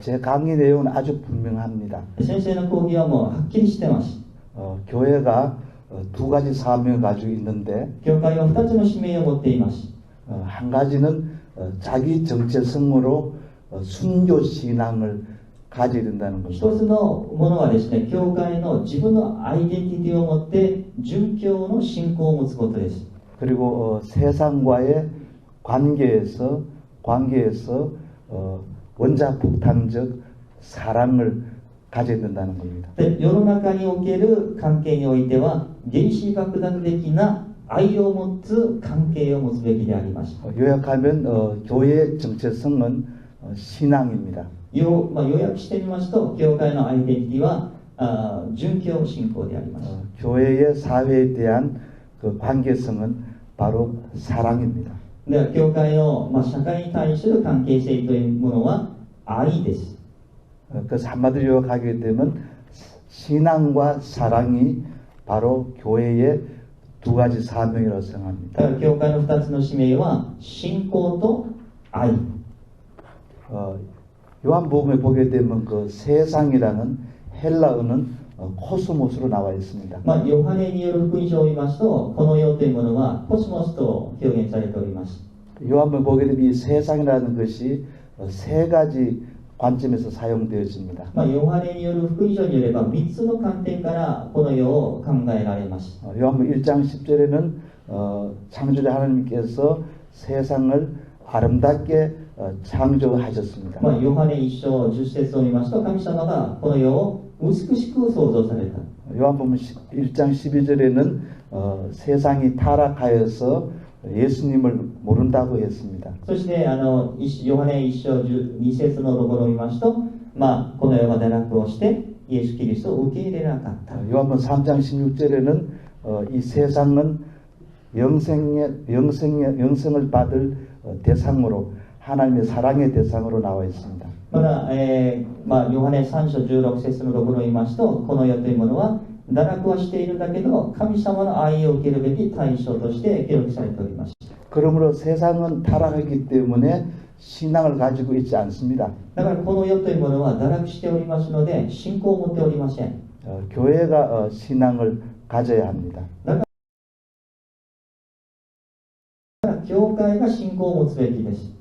제 강의 내용은 아주 분명합니다. 先生の講義はもうはっきりしてます。 교회가 두 가지 사명을 가지고 있는데 教会は2つの使命を持っています。 한 가지는 자기 정체성으로 순교 신앙을 가져야 된다는 一 것입니다. つのものはですね、教会の自分のアイデンティティを持って殉教の信仰を持つことです。 그리고 세상과의 관계에서 원자폭탄적 사랑을 가져야 된다는 겁니다. で、世の中における関係においては原子爆弾的な愛を持つ関係を持つべきであります。 요약하면 교회의 정체성은 신앙입니다. 要約してみますと、教会のアイデンティティは殉教信仰であります。 교회의 사회에 대한 그 관계성은 바로 사랑입니다. では教会の、社会に対する関係性というものは愛です。 그래서 한마디로 요약하게 되면 신앙과 사랑이 바로 교회의 두 가지 사명이라고 생각합니다. だから教会の2つの使命は信仰と愛。 요한복음에 보게 되면 그 세상이라는 헬라어는 코스모스로 나와 있습니다. ヨハネによる福音書を見ますと、この世というものはコスモスと表現されております。 요한복음에 보게 되면 이 세상이라는 것이 세 가지 관점에서 사용되어집니다. ヨハネによる福音書によれば3つの観点からこの世を考えられます。 요한복음 1장 10절에는 창조자 하나님께서 세상을 아름답게 창조하셨습니다. ヨハネ1章10節を見ますと、神様がこの世を美しく創造された。 요한복음 1장 12절에는 세상이 타락하여서 예수님을 모른다고 했습니다. そしてヨハネ1章2節のところを見ますと、この世が堕落をしてイエス・キリストを受け入れなかった。 요한복음 3장 16절에는 이 세상은 영생을 받을 대상으로 하나님의 사랑의 대상으로 나와 있습니다. まだ、ヨハネ3章16節のところを見ますと、この世というものは堕落はしているんだけど、神様の愛を受けるべき対象として記録されております。 그러므로 세상은 타락하기 때문에 신앙을 가지고 있지 않습니다. だからこの世というものは堕落しておりますので、信仰を持っておりません。 교회가 신앙을 가져야 합니다. だから教会が信仰を持つべきです。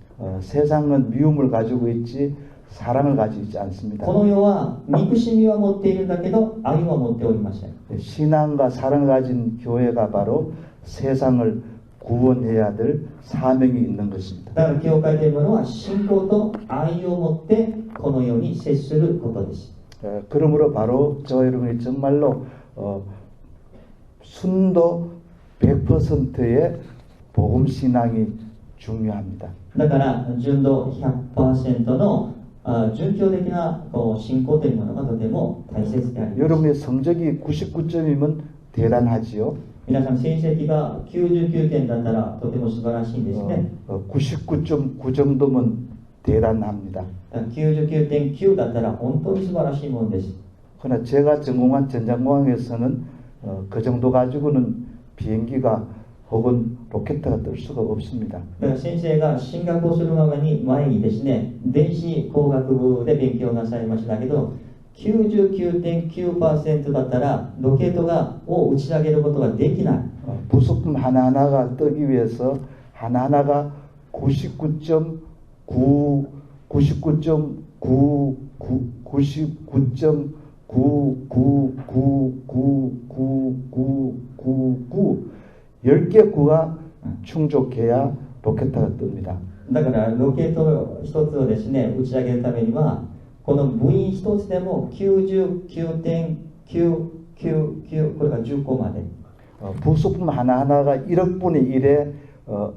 세상은 미움을 가지고 있지 사랑을 가지고 있지 않습니다. この世は憎しみは持っているんだけど、愛は持っておりません。 신앙과 사랑을 가진 교회가 바로 세상을 구원해야 될 사명이 있는 것입니다. だから教会というものは信仰と愛を持ってこの世に接することです。 그러므로 바로 저 여러분이 정말로 순도 100%의 복음 신앙이 중요합니다. だから純度 100% の殉教的な信仰というものがとても大切であります。 여러분의 성적이 99점이면 대단하지요. 皆さん成績が99点だったらとても素晴らしいですね。 99.9 정도면 대단합니다. 99.9 だったら本当に素晴らしいものです。 그러나 제가 전공한 전장공학에서는 그 정도 가지고는 비행기가 혹은 로켓가 뜰 수가 없습니다. だから先生が進学をする前にですね、電子工学部で勉強なさいましたけど、99.9% だったらロケットを打ち上げることができない。 부속품 하나하나가 뜨기 위해서 하나하나가 10개 구가 충족해야 로켓타가 뜹니다. だからロケット一つをですね、打ち上げるためにはこの部員一つでも 99.999 これが10個まで。 부속품 하나하나가 1억 분의 1의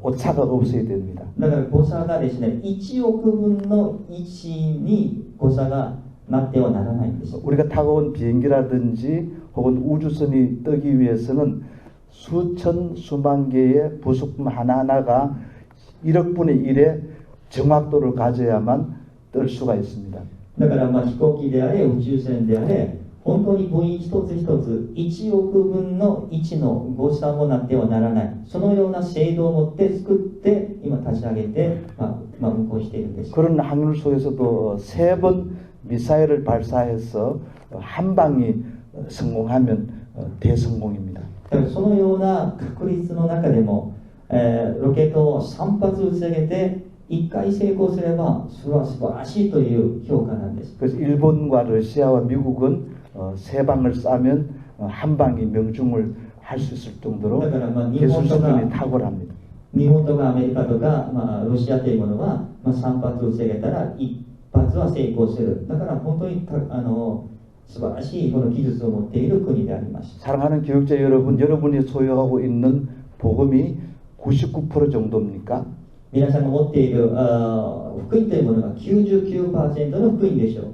오차가 없어야 됩니다. だから誤差がですね、1億分の1に誤差がなってはならないんです。 우리가 타고 온 비행기라든지 혹은 우주선이 뜨기 위해서는 수천 수만 개의 부속품 하나하나가 1억 분의 1의 정확도를 가져야만 뜰 수가 있습니다. だから飛行機であれ宇宙船であれ、本当に部員一つ一つ1億分の1の誤差もなってはならない、そのような精度を持って作って今立ち上げて、まあ、運行しているんです。 그런 확률 속에서도 3번 미사일을 발사해서 한 방이 성공하면 대성공입니다. だからそのような確率の中でも、ロケットを3発打ち上げて1回成功すればそれは素晴らしいという評価なんです。 그래서 일본과 러시아와 미국은 3방을 쏴면 한 방이 명중을 할 수 있을 정도로 だからまあ日 기술 本とか 수준이 탁월합니다. 日本とかアメリカとか、まあ、ロシアというものは、まあ、3発打ち上げたら1発は成功する。だから本当に素晴らしいこの技術を持っている国であります。 사랑하는 교육자 여러분, 여러분이 소유하고 있는 복음이 99% 정도입니까? 皆さんが持っている福音というものが 99% の福音でしょうか。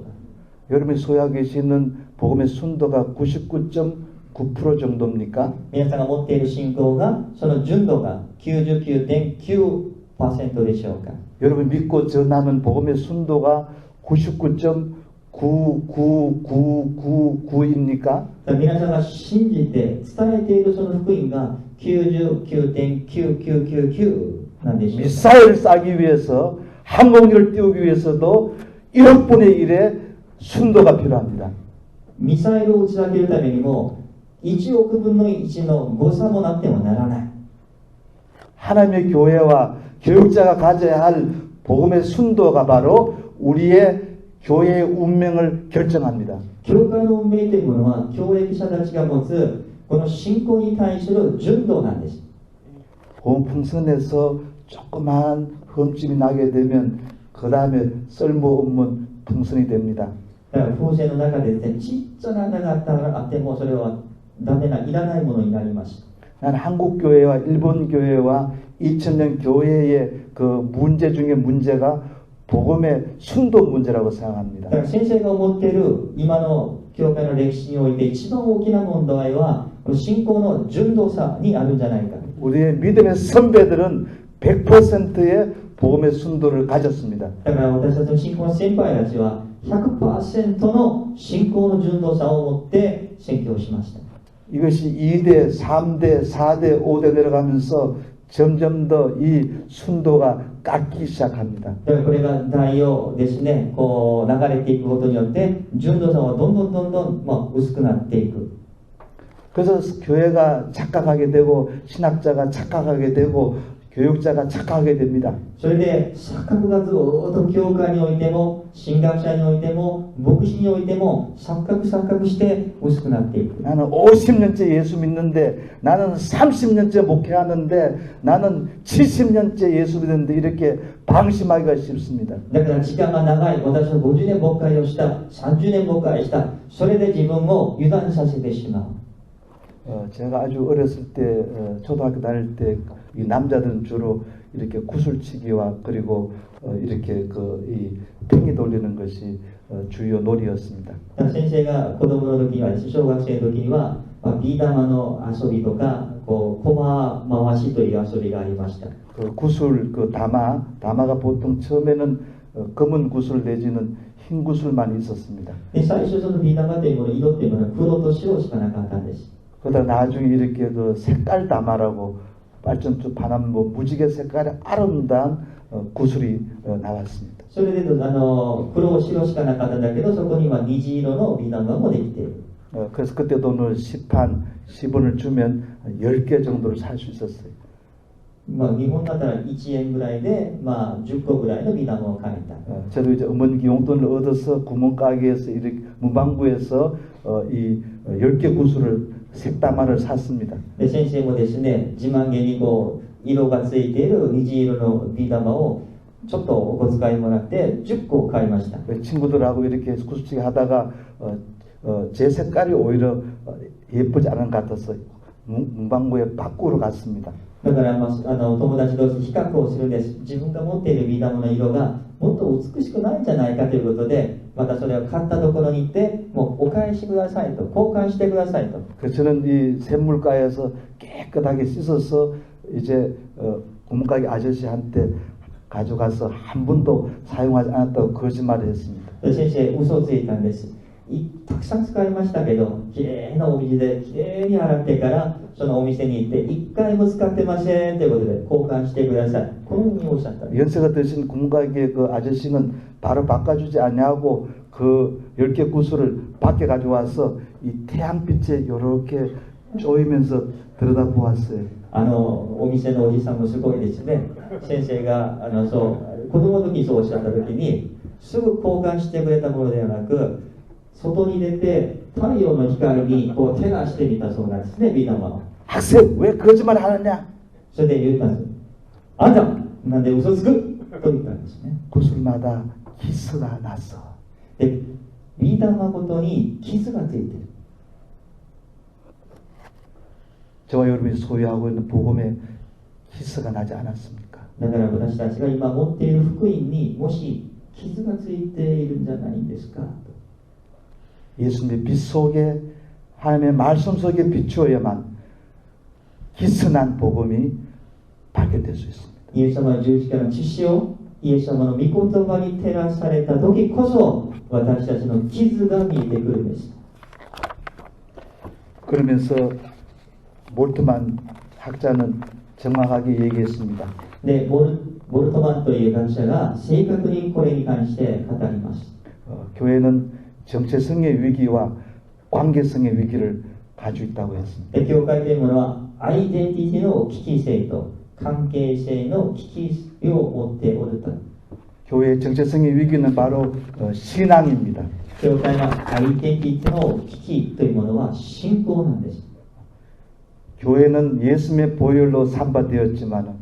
여러분이 소유하고 계시는 복음의 순도가 99.9% 정도입니까? 皆さんが持っている信仰がその純度が 99.9% でしょうか。 여러분 믿고 전하는 복음의 순도가 99.99999입니까? 皆さんが信じて伝えているその福音が 99.9999 なんでしょうか。 미사일을 쏴기 위해서 항공기를 띄우기 위해서도 1억 분의 1의 순도가 필요합니다. ミサイルを打ち上げるためにも1億分の1の誤差もなってもならない。 하나님의 교회와 교육자가 가져야 할 복음의 순도가 바로 우리의 교회의 운명을 결정합니다. 教会の運命というものは教育者たちが持つこの信仰に対する純度なんです。 복음 풍선에서 조그만 흠집이 나게 되면 그 다음에 쓸모없는 풍선이 됩니다. だから風船の中でですね、ちっちゃな穴があってもそれはダメな、いらないものになります。 나는 한국 교회와 일본 교회와 2000년 교회의 그 문제 중에 문제가 복음의 순도 문제라고 생각합니다. だから先生が思っている今の教会の歴史において一番大きな問題はこの信仰の純度差にあるんじゃないか。 우리의 믿음의 선배들은 100%의 복음의 순도를 가졌습니다. だから私たちの信仰の先輩たちは 100% の信仰の純度差を持って宣教をしました。 이것이 2대, 3대, 4대, 5대 내려가면서 점점 더 이 순도가 깎기 시작합니다. だからこれが代をですね、こう流れていくことによって純度差はどんどん、薄くなっていく。 그래서 교회가 착각하게 되고 신학자가 착각하게 되고 교육자가 착각하게 됩니다. それで錯覚がずっと教会においても神学者においても牧師においても錯覚して薄くなっていく。 나는 50년째 예수 믿는데 나는 30년째 목회하는데 나는 70년째 예수 믿는데 이렇게 방심하기가 쉽습니다. だから時間が長い、私は50年牧会をした、30年牧会した、それで自分を油断させてしまう。 제가 아주 어렸을 때 초등학교 다닐 때 이 남자들은 주로 이렇게 구슬치기와 그리고 이렇게 이 팽이 돌리는 것이 주요 놀이였습니다. 先生が子供の時には、小学生の時には、ビー玉の遊びとか、こう駒回しという遊びがありました。 그 구슬 다마가 보통 처음에는 검은 구슬 내지는 흰 구슬만 있었습니다. で最初そのビー玉というもの、色というものは黒と白しかなかったんです。 그러다 나중에 이렇게 그 색깔 다마라고 발전투 반함 무지개 색깔의 아름다운 구슬이 나왔습니다. それで黒白しかなかったんだけど、そこには虹色のビー玉もできている。 그래서 그때 돈을 10원을 주면 10개 정도를 살 수 있었어요. 日本だったら1円ぐらいで、10個ぐらいのビー玉を買えた。 저도 이제 어머니 용돈을 얻어서 구멍가게에서 이렇게 문방구에서 이 10개 구슬을 색다마를 샀습니다. で先生もですね、自慢げにこう色がついている虹色のビー玉をちょっとお小遣いもらって10個買いました。 친구들하고 이렇게 구슬치기 하다가 제 색깔이 오히려 예쁘지 않은 것 같아서 문방구에 바꾸러 갔습니다. だから、友達同士比較をするんです。自分が持っているビー玉の色がもっと美しくないんじゃないかということで、またそれを買ったところに行って、もうお返しくださいと、交換してくださいと。 그래서 저는 이 샘물가에서 깨끗하게 씻어서 이제 구멍가게 아저씨한테 가져가서 한 번도 사용하지 않았다고 거짓말을 했습니다. 先生、嘘をついたんです。たくさん使いましたけど、きれいなお水できれいに洗ってからそのお店に行って一回も使ってませんということで交換してください。このようにおっしゃったんです。 연세가 드신 공가게 그 아저씨는 바로 바꿔주지 않냐고 그 10개 구슬을 밖에 가져와서 이 태양빛에 이렇게 쪼이면서 들여다보았어요. お店のおじさんもすごいですね。先生がそう子供の時にそうおっしゃった時にすぐ交換してくれたものではなく、外に出て太陽の光にこう照らしてみたそうなんですね、ビー玉を。 학생 왜 거짓말 하느냐? それで言ったんです。あんたなんで嘘つくと言ったんですね。 구슬마다 기스가 났어. で、ビー玉ごとに傷がついてる。 저와 여러분이 소유하고 있는 복음에 기스가 나지 않았습니까? だから私たちが今持っている福音にもし傷がついているんじゃないんですか。 예수님의 빛 속에 하나님의 말씀 속에 비추어야만 기스난 복음이 발견될 수 있습니다. イエス様の十字架の血潮、イエス様の御言葉に照らされた時こそ私たちの傷が見えてくるんです。 그러면서 몰트만 학자는 정확하게 얘기했습니다. で、ボルトマンという学者が正確にこれに関して語ります。 교회는 정체성의 위기와 관계성의 위기를 가지고 있다고 했습니다. で、教会というものはアイデンティティの危機性と関係性の危機を持っておると。 교회의 정체성의 위기는 바로 신앙입니다. 教会のアイデンティティの危機というものは信仰なんです。 교회는 예수님의 보혈로 삼바되었지만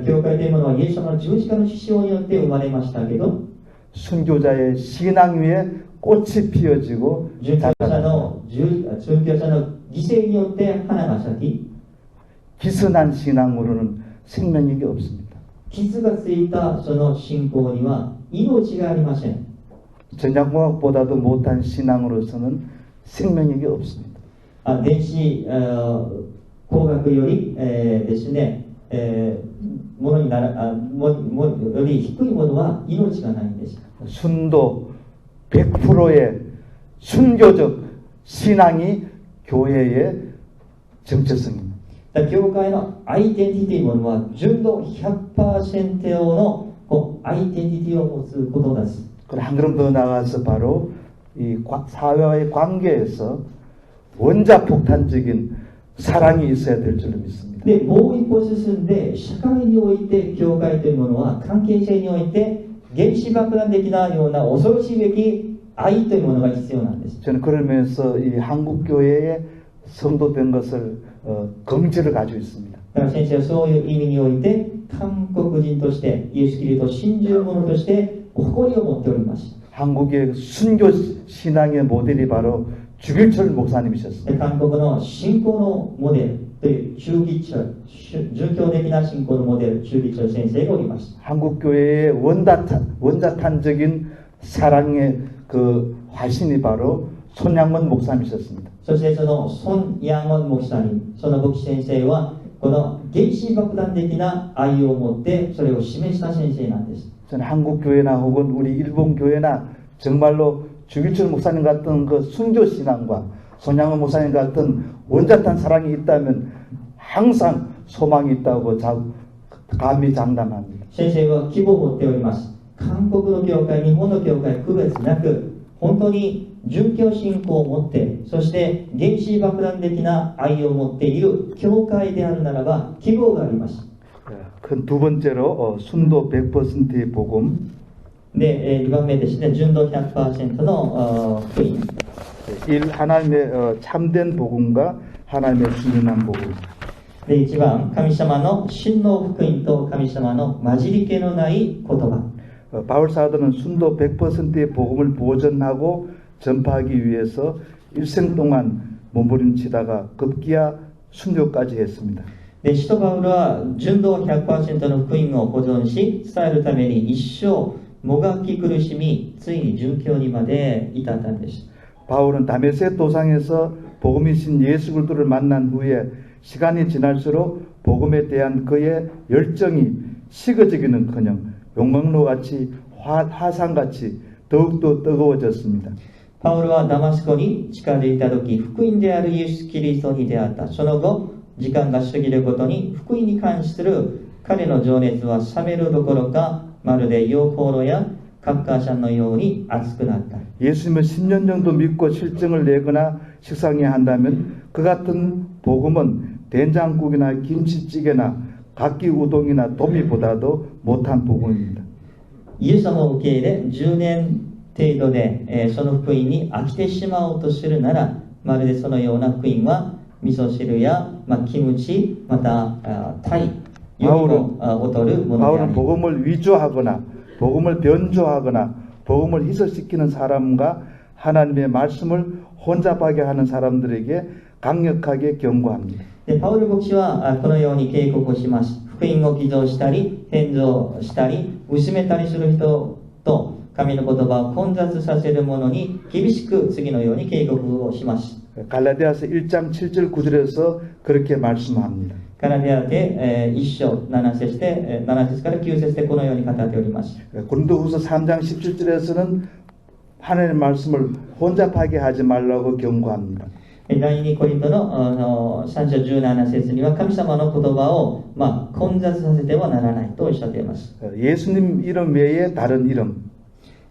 教会というものはイエス様の十字架の血潮によって生まれましたけど、 순교자의 신앙 위에 꽃이 피어지고 殉教者の犠牲によって花が咲き、 기스난 신앙으로는 생명력이 없습니다. 傷がついたその信仰には命がありません。 전자공학보다도 못한 신앙으로서는 생명력이 없습니다. 電子工学より、ですね、ものにならより低いものは命がないんです。 순도 100%의 순교적 신앙이 교회의 정체성입니다. 教会のアイデンティティというものは純度 100% のアイデンティティを持つことです。 그리고 한 걸음 더 나가서 바로 이 사회와의 관계에서 원자폭탄적인 사랑이 있어야 될 줄로 믿습니다. で、もう一歩進んで社会において教会というものは関係性において原子爆弾的なような恐ろしいべき愛というものが必要なんです。 저는 그러면서 이 한국 교회의 성도된 것을 긍지를 가지고 있습니다. だから先生はそういう意味において韓国人としてイエス・キリストを信じる者として誇りを持っております。 한국의 순교 신앙의 모델이 바로 주길철 목사님이셨습니다. 韓国の信仰のモデルという中義長、儒教的な信仰のモデル、中義長先生がおります。 한국 교회의 원자탄적인 사랑의 그 화신이 바로 손양원 목사님이셨습니다. そしてその孫ヤンウォン牧師に、その牧師先生はこの原子爆弾的な愛を持ってそれを示した先生なんです。 저는 한국 교회나 혹은 우리 일본 교회나 정말로 주길철 목사님 같은 그 순교 신앙과 손양원 목사님 같은 원자탄 사랑이 있다면 항상 소망이 있다고 감히 장담합니다. 先生は希望を持っております。韓国の教会、日本の教会区別なく、本当に殉教信仰を持って、そして原子爆弾的な愛を持っている教会であるならば希望があります。 그 두 번째로 순도 100%의 복음. で、2番目ですね、純度 100% の福音。 1. 하나님의 참된 복음과 하나님의 순전한 복음. で、1番、神様の真の福音と神様の混じり気のない言葉。 바울 사도는 순도 100%의 복음을 보존하고 전파하기 위해서 일생 동안 몸부림치다가 급기야 순교까지 했습니다. で、使徒パウロは純度 100% の福音を保存し伝えるために一生もがき苦しみ、ついに殉教にまで至ったんです。 바울은 다메섹 도상에서 복음이신 예수 그리스도를 만난 후에 시간이 지날수록 복음에 대한 그의 열정이 식어지기는커녕 용광로같이 화산같이 더욱더 뜨거워졌습니다. パウロはダマスコに近づいた時、福音であるイエス・キリストに出会った。その後、時間が過ぎるごとに福音に関する彼の情熱は冷めるどころか、まるで溶や각가산のように熱くなった。 예수님을 10년 정도 믿고 실증을 내거나 식상해야 한다면 그 같은 복음은 된장국이나 김치찌개나 각기 우동이나 도미보다도 못한 복음입니다. イエス様を受け入れ10年程度で、その福音に飽きてしまおうとするなら、まるでそのような福音は味噌汁や、キムチ、またタイよりも劣るものであ 바울은 り、 복음을 위조하거나 복음을 변조하거나 복음을 희석시키는 사람과 하나님의 말씀을 혼잡하게 하는 사람들에게 강력하게 경고합니다. でパウル牧師はこのように警告をします。福音を偽造したり変造したり薄めたりする人と神の言葉を混雑させる者に厳しく次のように警告をします。 갈라디아서 1장 7절 9절에서 그렇게 말씀합니다. ガラテヤで1章7節で7節から9節でこのように語っております。 고린도후서 3장 17절에서는 하나님의 말씀을 혼잡하게 하지 말라고 경고합니다. 第2コリントの3章17節には神様の言葉を、混雑させてはならないとおっしゃっています。 예수님 이름 외에 다른 이름,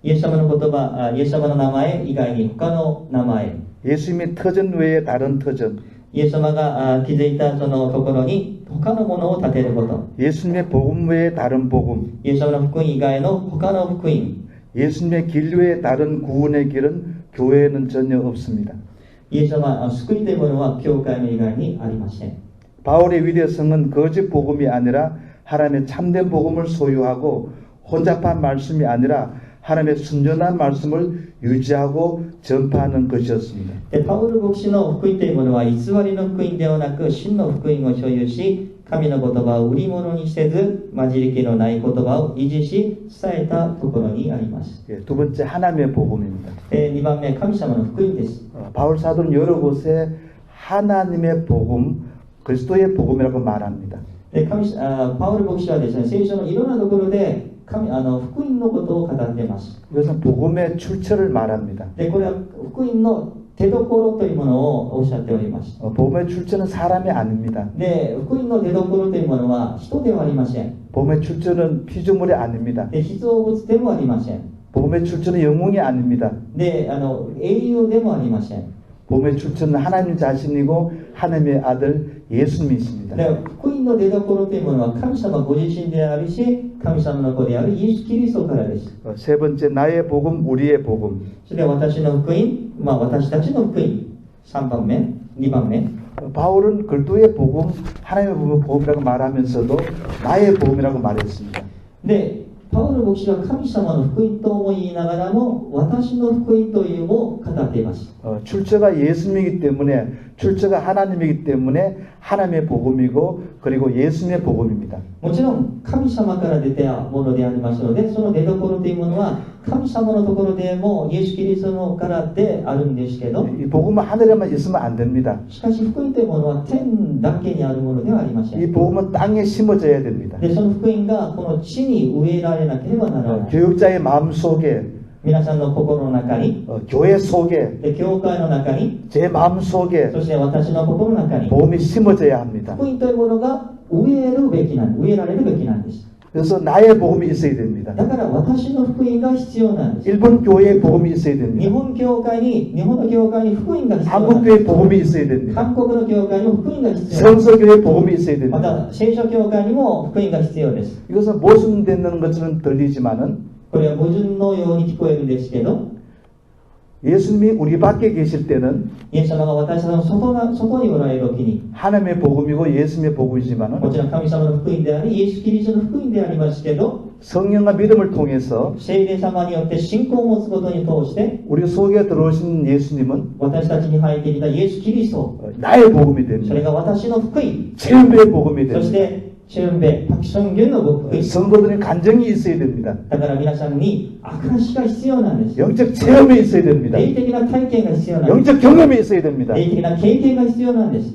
イエス様の言葉、イエス様の名前以外に他の名前、 예수님의 터전 외에 다른 터전, イエス様が築いたそのところに他のものを建てること、 예수님의 복음 외에 다른 복음, イエス様の福音以外の他の福音、 예수님의 길 외에 다른 구원의 길은 교회에는 전혀 없습니다. イエス様、救いというものは教会の以外にありません。 바울의 위대성은 거짓 복음이 아니라 하나님의 참된 복음을 소유하고 혼잡한 말씀이 아니라 하나님의 순전한 말씀을 유지하고 전파하는 것이었습니다. でパウル牧師の福音というものは偽りの福音ではなく真の福音を所有し、神の言葉を売り物にせず混じり気のない言葉を維持し伝えたところにあります。 두 번째 하나님의 복음입니다. 2番目、神様の福音です。 바울 사도는 여러 곳에 하나님의 복음, 그리스도의 복음이라고 말합니다. でパウル牧師はですね、聖書のいろんなところで福音のことを語っています。 그래서 복음의 출처를 말합니다. でこれは福音の出どころというものをおっしゃっております。 복음의 출처는 사람이 아닙니다. で福音の出どころというものは人ではありません。 복음의 출처는 피조물이 아닙니다. で被造物でもありません。 복음의 출처는 영웅이 아닙니다. で英雄でもありません。 복음의 출처는 하나님 자신이고 하나님의 아들 예수님이십니다. で福音の出どころというものは神様ご自身であるし、神様の子であるイエス・キリストからです。 세 번째 나의 복음, 우리의 복음. それは私の福音、私たちの福音。3番目、2番目。 바울은 그리스도의 복음, 하나님의 복음이라고 말하면서도 나의 복음이라고 말했습니다. でパウル牧師は神様の福音とも言いながらも私の福音というのを語っています。 출처가 예수님이기 때문에 출처가 하나님이기 때문에 하나님의 복음이고 그리고 예수님의 복음입니다. もちろん神様から出たものでありますので、その出どころというものは神様のところでもイエス・キリストのからであるんですけど、 이 복음은 하늘에만 있으면 안 됩니다. しかし福音というものは天だけにあるものではありません。 이 복음은 땅에 심어져야 됩니다. でその福音がこの地に植えられなければならない。 교육자의 마음 속에 皆さんの心の中に、 교회 속에 で教会の中に、 제 마음 속에 そして私の心の中に 복음이 심어져야 합니다. 福音というものが植えられるべきなんです。 그래서 나의 복음이 있어야 됩니다. だから私の福音が必要なんです。 일본 교회의 복음이 있어야 日 됩니다. 本の教会に福音が必要なん 한국 です。 교회 복음이 있어야 됩니다. 韓国の教会にも福音が必要なんです。 성서 교회 복음이 있어야 ま 됩니다. た聖書教会にも福音が必要です。 이것은 모순되는 것처럼 들리지만은 これは矛盾のように聞こえるんですけど、 예수님이 우리 밖에 계실 때는 イエス様が私たちの外におられる時に、 하나님의 복음이고 예수님의 も 복음이지만은 ちろん神様の福音でありイエス・キリストの福音でありますけど、 성령과 믿음을 통해서 聖霊様によって信仰を持つことに通して 우리 속에 들어오신 예수님은 私たちに入ってきたイエス・キリスト、 나의 복음이 それ 됩니다. が私の福音、 체험의 복음이 そし 됩니다. てチェンベ、パクションゲンの福音。 성도들의 간증이 있어야 됩니다. だから皆さんに証が必要なんです。 영적 체험이 있어야 됩니다. 霊的な体験が必要なんです。 영적 경험이 있어야 됩니다. 霊的な経験が必要なんです。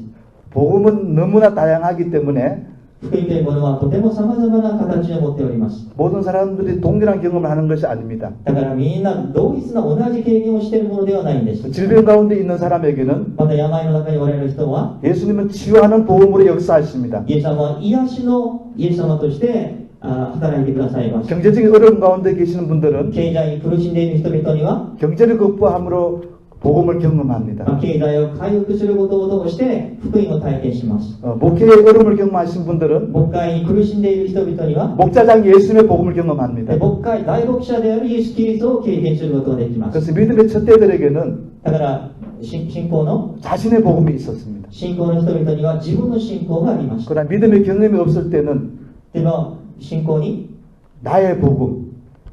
복음은 너무나 다양하기 때문에 福音というものはとても様々な形を持っております。 모든 사람들이 동일한 경험을 하는 것이 아닙니다. だからみんな同一な同じ経験をしているものではないんです。 질병 가운데 있는 사람에게는 また病の中におられる人は 예수님은 치유하는 복음으로 역사하십니다. イエス様は癒しのイエス様として働いてくださいます。 경제적인 어려움 가운데 계시는 분들은 経済に苦しんでいる人々には 경제를 극복함으로 복음을 경험합니다. 経済を回復することを通して福音を体験します。 목회의 어려움을 경험하신 분들은 牧会に苦しんでいる人々には 목자장 예수님의 복음을 경험합니다. 牧会大牧者であるイエス・キリストを経験することができます。 그래서 믿음의 첫대들에게는 だから信仰の 자신의 복음이 있었습니다. 信仰の人々には自分の信仰がありました。 그러나 믿음의 경험이 없을 때는 でも信仰に 나의 복음,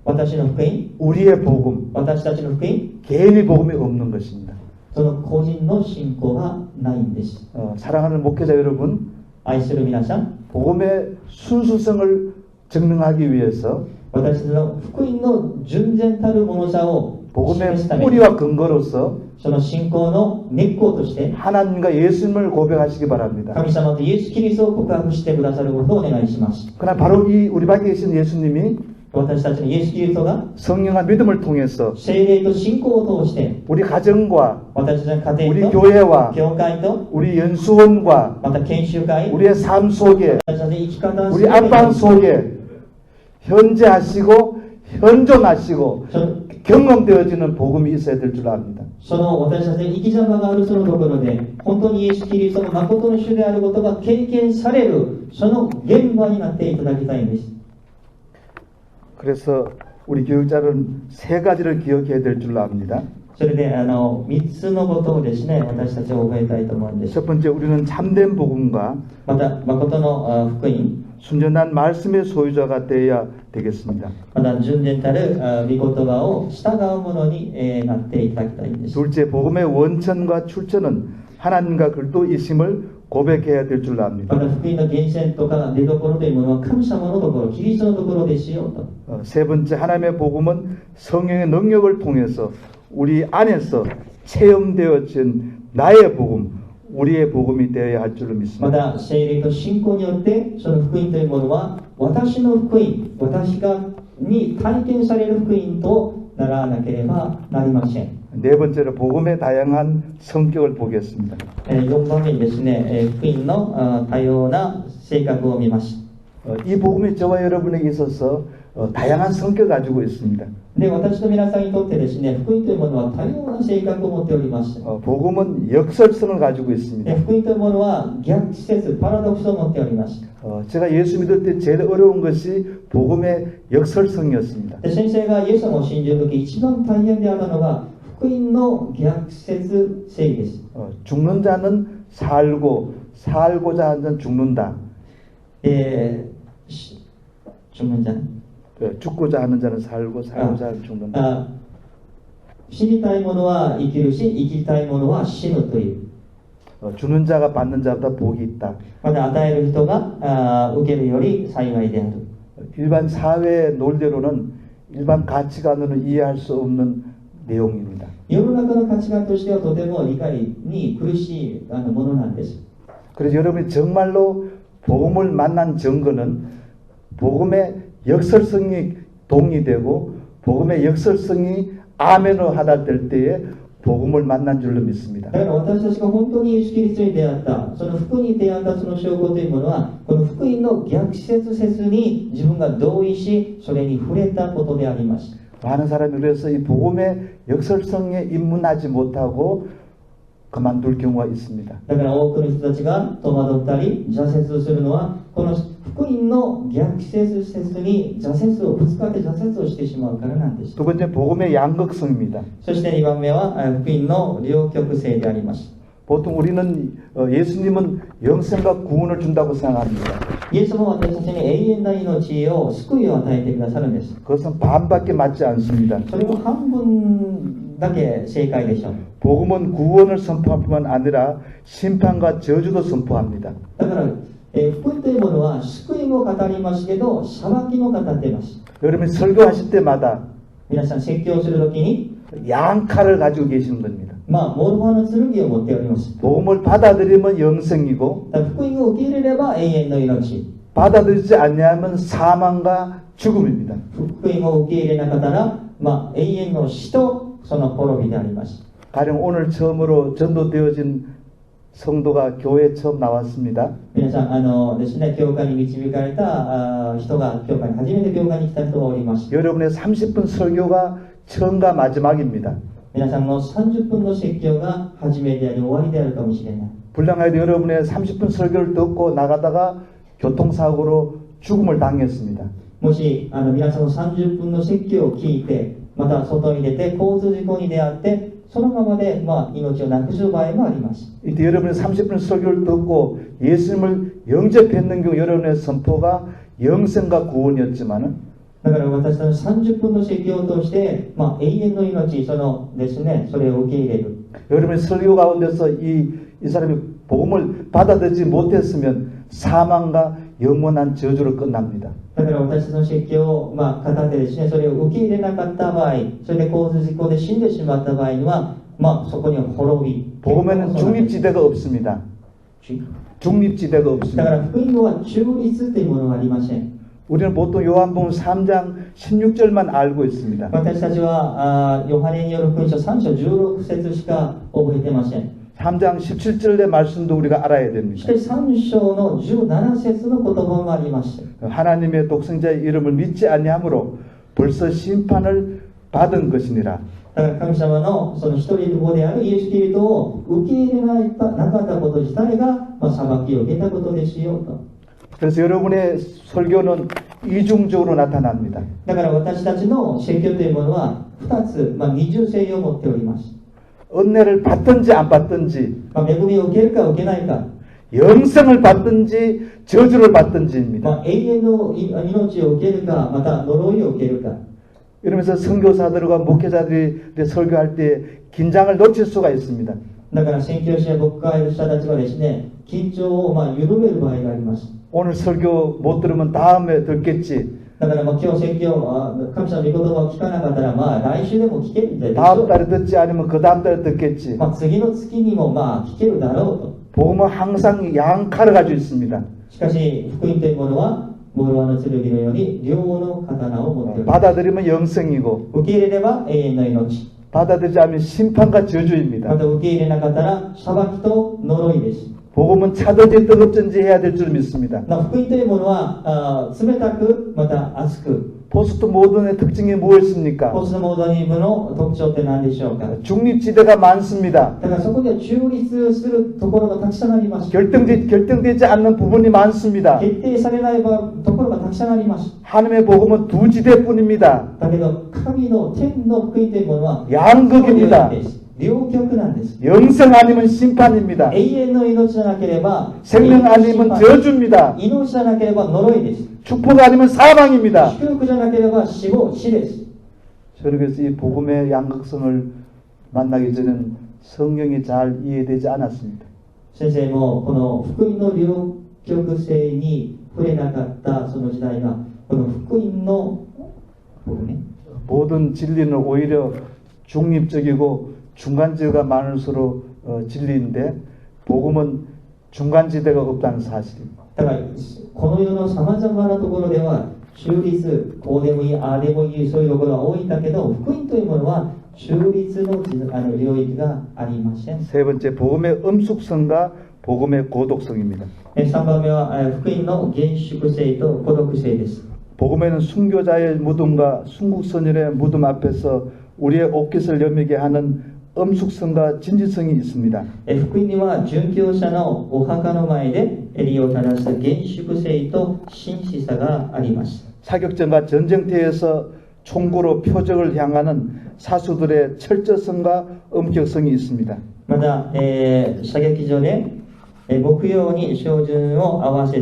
私の福音、 우리의 복음, 私たちの福音、 개인의 복음이 없는 것입니다. その個人の信仰がないんです。 사랑하는 목회자 여러분, 愛する皆さん、 복음의 순수성을 증명하기 위해서 私たちの福音の純然たるものさを示 복음의 すために、 뿌리와 근거로서 その信仰の根っことして 하나님과 예수님을 고백하시기 바랍니다. 神様とイエス・キリストを告白してくださることをお願いします。 그러나 바로 이 우리 밖에 계신 예수님이 私たちのイエス・キリストが 성령과 믿음을 통해서 聖霊と信仰を通して 우리 가정과 私たちの家 우리 庭と 교회와 教会と 우리 연수원과 また研修会 우리의 삶 속에 私たちの生き方 우리 안방 속에 현재하시고 현존하시고 その 경험되어지는 복음이 있어야 될 줄 압니다. その私たちに生き様があるそのところで本当にイエス・キリストが誠の主であることが経験されるその現場になっていただきたいんです。 그래서 우리 교육자는 세 가지를 기억해야 될 줄 압니다. それで3つのことをですね私たちは覚えたいと思うんです。 첫 번째 우리는 참된 복음과 また誠の福音 순전한 말씀의 소유자가 되어야 되겠습니다. また純然たる御言葉を従うものになっていただきたいんです。 둘째 복음의 원천과 출처는 하나님과 그리스도이심을 고백해야 될 줄 ま 압니다. た福音の源泉とか出所というものは神様のところ、キリストのところですよと。 세 번째 하나님의 복음은 성령의 능력을 통해서 우리 안에서 체험되어진 나의 복음, 우리의 복음이 되어야 할 줄로 ま 믿습니다. た聖霊と信仰によってその福音というものは私の福音、私に体験される福音とならなければなりません。 네 번째로 복음의 다양한 성격을 보겠습니다. 4番目にですね、福音の多様な性格を見ます。 이 복음이 저와 여러분에게 있어서 다양한 성격을 가지고 있습니다. で、私と皆さんにとってですね、福音というものは多様な性格を持っております。 복음은 역설성을 가지고 있습니다. 福音というものは逆説、パラドクスを持っております。 제가 예수 믿을 때 제일 어려운 것이 복음의 역설성이었습니다. で、先生がイエス様を信じるとき一番大変であったのが福音の逆説正義です。 죽는 자는 살고 살고자 하는 자는 죽는다. 죽는 자 죽고자 하는 자는 살고 살고자 하는 자는 죽는다. 死にたい者は生きるし生きたい者は死ぬという。 주는 자가 받는 자보다 복이 있다. また与える人が受けるより幸いである。 일반 사회 논리로는 일반 가치관으로는 이해할 수 없는 내용입니다. 世の中の価値観としてはとても理解に苦しいものなんです。 그래서 여러분이 정말로 복음을 만난 증거는 복음의 역설성이 동의되고 복음의 역설성이 아멘으로 하다 될 때에 복음을 만난 줄로 믿습니다. だから私たちが本当にイエス・キリストに出会った、その福音に出会ったその証拠というものは、この福音の逆説せずに自分が同意し、それに触れたことであります。 많은 사람이 그래서 이 복음의 역설성에 입문하지 못하고 그만둘 경우가 있습니다. だから多くの人たちが戸惑ったり挫折するのは、この福音の逆説せずに挫折をぶつかって挫折をしてしまうからなんです。 두 번째 복음의 양극성입니다. そして2番目は福音の両極性であります。 보통 우리는 예수님은 영생과 구원을 준다고 생각합니다. イエスも私たちに永遠な命を救いを与えてくださるんです。 그것은 반밖에 맞지 않습니다. それも半分だけ正解でしょう。 복음은 구원을 선포할 뿐만 아니라 심판과 저주도 선포합니다. だから、福音というものは救いも語りますけど裁きも語っています。 여러분이 설교하실 때마다 皆さん説教するときに 양칼을 가지고 계시는 겁니다. まあ、モルファの剣を持っております。 복음을 받아들이면 영생이고 だから福音を受け入れれば永遠の命、 받아들이지 않냐면 사망과 죽음입니다. 福音を受け入れなかったら、まあ、永遠の死とその滅びであります。 가령 오늘 처음으로 전도되어진 성도가 교회에 처음 나왔습니다. 皆さん、ですね、教会に導かれた人が、教会に初めて教会に来た人がおります。 여러분의 30분 설교가 처음과 마지막입니다. 皆さんの30分の説教が初めであり終わりであるかもしれない。 불량하게도 여러분의 30분 설교를 듣고 나가다가 교통사고로 죽음을 당했습니다. もし皆さんの30分の説教を聞いて、また外に出て交通事故に出会って、そのままで、まあ、命をなくす場合もあります。 이때 여러분의 30분 설교를 듣고 예수님을 영접했는 경우 여러분의 선포가 영생과 구원이었지만은 だから私たちの30分の説教を通して、まあ、永遠の命、そのですね、それを受け入れる。 여러분의 설교 가운데서 이 사람이 복음을 받아들이지 못했으면 사망과 영원한 저주로 끝납니다. だから私たちの説教を、まあ、語ってですね、それを受け入れなかった場合、それで交通事故で死んでしまった場合には、まあ、そこには滅び。 복음에는 중립지대가 없습니다. 중립지대가 だ 없습니다. から福音は中立というものがありません。 우리는 보통 요한복음 3장 16절만 알고 있습니다. 私たちはヨハネによる福音書3章16節しか覚えてません。 3장 17절의 말씀도 우리가 알아야 し 됩니다. かし3章の17節の言葉もありまして、 하나님의 독생자의 이름을 믿지 아니하므로 벌써 심판을 받은 것이니라. だから神様のその一人子であるイエス・キリストを受け入れなかったこと自体が、まあ、裁きを受けたことですよと。 그래서 여러분의 설교는 이중적으로 나타납니다. だから私たちの説教というものは2つ、まあ、二重性を持っております。 은혜를 받든지 안 받든지 まあ、恵みを受けるか受けないか、 영생을 받든지 저주를 받든지입니다. まあ、永遠の命を受けるか、また呪いを受けるか。 이러면서 선교사들과 목회자들이 설교할 때 긴장을 놓칠 수가 있습니다. だから宣教師や牧会者たちはですね、緊張をまあ緩める場合があります。 오늘 설교 못 들으면 다음에 듣겠지. だからまあ今日宣教、神様の御言葉を聞かなかったら、まあ来週でも聞けるんでしょ 다음 う。 달에 듣지 않으면 그 다음 달에 듣겠지. まあ、次の月にもまあ聞けるだろうと。 복음은 항상 양칼을 가지고 있습니다. しかし福音というものはモルワの剣のように両の刀を持っております。 받아들이면 영생이고 受け入れれば永遠の命、 받아들이지 않으면 심판과 ま 저주입니다. た受け入れなかったら裁きと呪いです。 복음은 차든지 뜨겁든지 해야 될 줄 믿습니다. 福音というものは冷たくまた熱く。 포스트 모던의 특징이 무엇입니까? ポストモーダニズムの特徴って何でしょうか。 중립지대가 많습니다. だからそこでは中立するところがたくさんあります。 결정되지 않는 부분이 많습니다. 決定されないところがたくさんあります。 하나님의 복음은 두 지대뿐입니다. だけど神の天の福音というものは 양극입니다. 両極なんです。 영생 아니면 심판입니다. 永遠の命じゃなければ 생명 아니면 저주입니다. 命じゃなければ呪いです。 축복 아니면 사망입니다. 祝福じゃなければ死亡、死です。 저는 그래서 이 복음의 양극성을 만나기 전에는 성경이 잘 이해되지 않았습니다. 先生もこの福音の両極性に触れなかったその時代が、この福音の僕ね、 모든 진리는 오히려 중립적이고 중간지대가 많을수록 진리인데 복음은 중간지대가 없다는 사실입니다. だからこの世のさまざまなところでは中立、こうでもいい、ああでもいい、そういうところが多いんだけど、福音というものは中立の領域がありません。 세 번째 복음의 엄숙성과 복음의 고독성입니다. 3番目は福音の厳粛性と孤独性です。 복음에는 순교자의 무덤과 순국선열의 무덤 앞에서 우리의 옷깃을 여미게 하는 엄숙성과 진지성이 있습니다. 福音には殉教者のお墓の前で襟を正す厳粛性と真摯さがあります。 사격전과 전쟁터에서 총구로 표적을 향하는 사수들의 철저성과 엄격성이 있습니다. また、射撃場で目標に照準を合わせ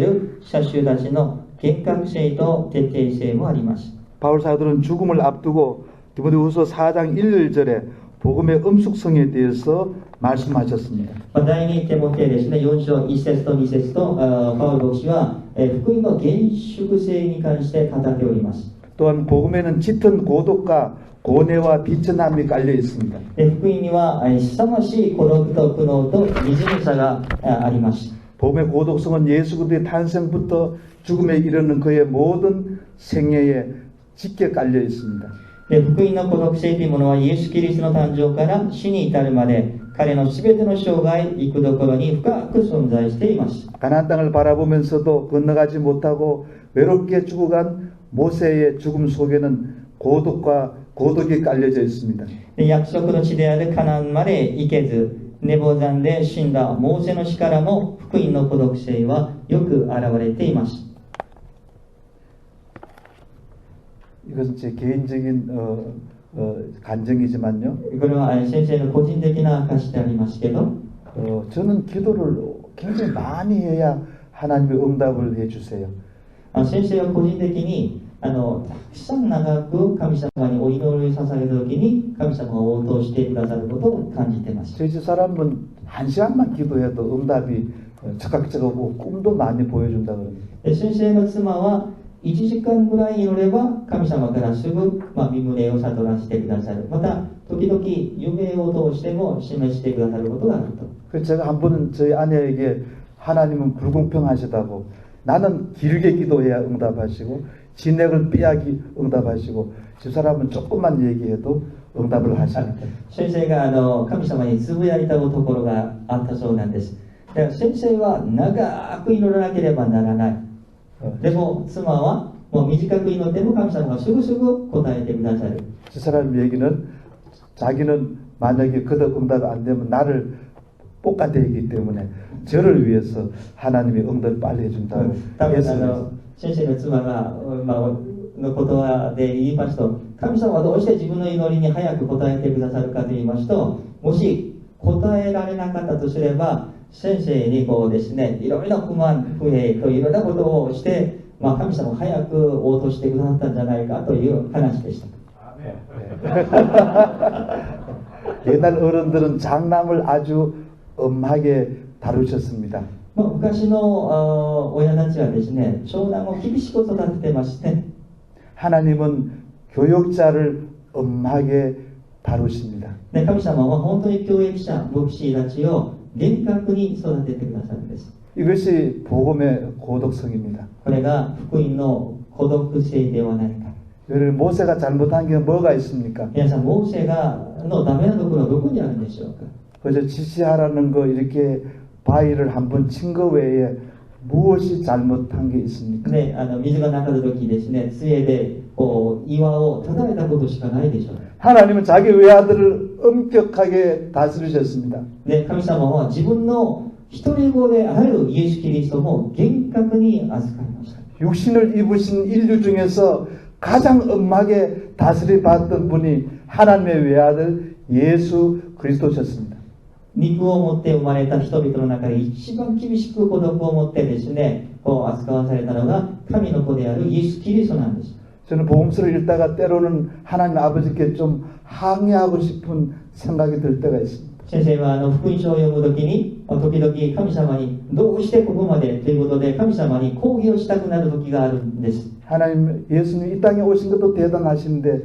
る射手たちの厳格性と徹底性もあります。 바울 사도는 죽음을 앞두고 디모데후서 4장 1절에 복음의 엄숙성에 대해서 말씀하셨습니다. 第2テモテですね、4章1節と2節とパウロ牧師は福音の厳粛性に関して語っております。 또한 복음에는 짙은 고독과 고뇌와 비천함이 깔려 있습니다. で福音には凄まじい孤独と苦悩と惨めさがあります。 복음의 고독성은 예수 그리스도의 탄생부터 죽음에 이르는 그의 모든 생애에 짙게 깔려 있습니다. で福音の孤独性というものはイエス・キリストの誕生から死に至るまで彼のすべての生涯行くところに深く存在しています。 가나안 땅을 바라보면서도 건너가지 못하고 외롭게 죽어간 모세의 죽음 속에는 고독이 깔려져 있습니다. で約束の地であるカナンまで行けずネボ山で死んだモーセの死からも福音の孤独性はよく現れています。 이것은 제 개인적인 간증이지만요. これは先生の個人的な証でありますけど 저는 기도를 굉장히 많이 해야 하나님이 응답을 해주세요. 先生は個人的にたくさん長く神様にお祈りを捧げた時に神様が応答してくださることを感じています。 저희 집 사람은 1시간만 기도해도 응답이 적극적이고 오고 꿈도 많이 보여준다 그럽니다. で先生の妻は1時間ぐらい祈れば神様からすぐ、身胸を悟らせてくださる。また時々夢を通しても示してくださることがあると。 그래서 제가 한 번은 저희 아내에게 하나님은 불공평하시다고 나는 길게 기도해야 응답하시고 진액을 빼야기 응답하시고 집사람은 조금만 얘기해도 응답을 하십니다. 先生が神様につぶやいたところがあったそうなんです。だから先生は長く祈らなければならない。でも妻はもう短く祈っても神様がすぐすぐ答えてくださる。 집사람 얘기는 자기는 만약에 그덕 응답이 안 되면 나를 볶아대기 때문에 저를 위해서 하나님이 응답을 빨리 해준다고 多分 했어요. 先生の妻が、の言葉で言いますと、神様はどうして自分の祈りに早く答えてくださるかと言いますと、もし答えられなかったとすれば、先生にこうですね、いろいろ不満、不平といろんなことをして、神様が早く応答してくださったんじゃないかという話でした。 옛날 어른들은 장남을 아주 엄하게 다루셨습니다. 昔の親たちはですね、長男を厳しく育ててまして、 하나님은 교육자를 엄하게 다루십니다. で神様は本当に教育者、牧師たちを厳格に育ててくださるんです。 이것이 복음의 고독성입니다. これが福音の孤独性ではないか。 여러분 모세가 잘못한 게 뭐가 있습니까? 皆さん、モーセのダメなところはどこにあるんでしょうか。 그저 지시하라는 거 이렇게 바위를 한번 친 거 외에 무엇이 잘못한 게 있습니까? で水がなかった時ですね、杖でこう岩を叩いたことしかないでしょう。 하나님은 자기 외아들을 엄격하게 다스리셨습니다. で神様は自分の一人子であるイエス・キリストも厳格に預かりました。 육신을 입으신 인류 중에서 가장 엄하게 다스림받던 분이 하나님의 외아들 예수 그리스도셨습니다. 肉を持って生まれた人々の中で一番厳しく孤独を持ってですね、こう扱わされたのが神の子であるイエス・キリストなんです。 저는 복음서를 읽다가 때로는 하나님 아버지께 좀 항의하고 싶은 생각이 들 때가 있습니다. 先生は福音書を読むときに時々神様にどうしてここまでということで神様に抗議をしたくなる時があるんです。 하나님 예수님 이 땅에 오신 것도 대단하신데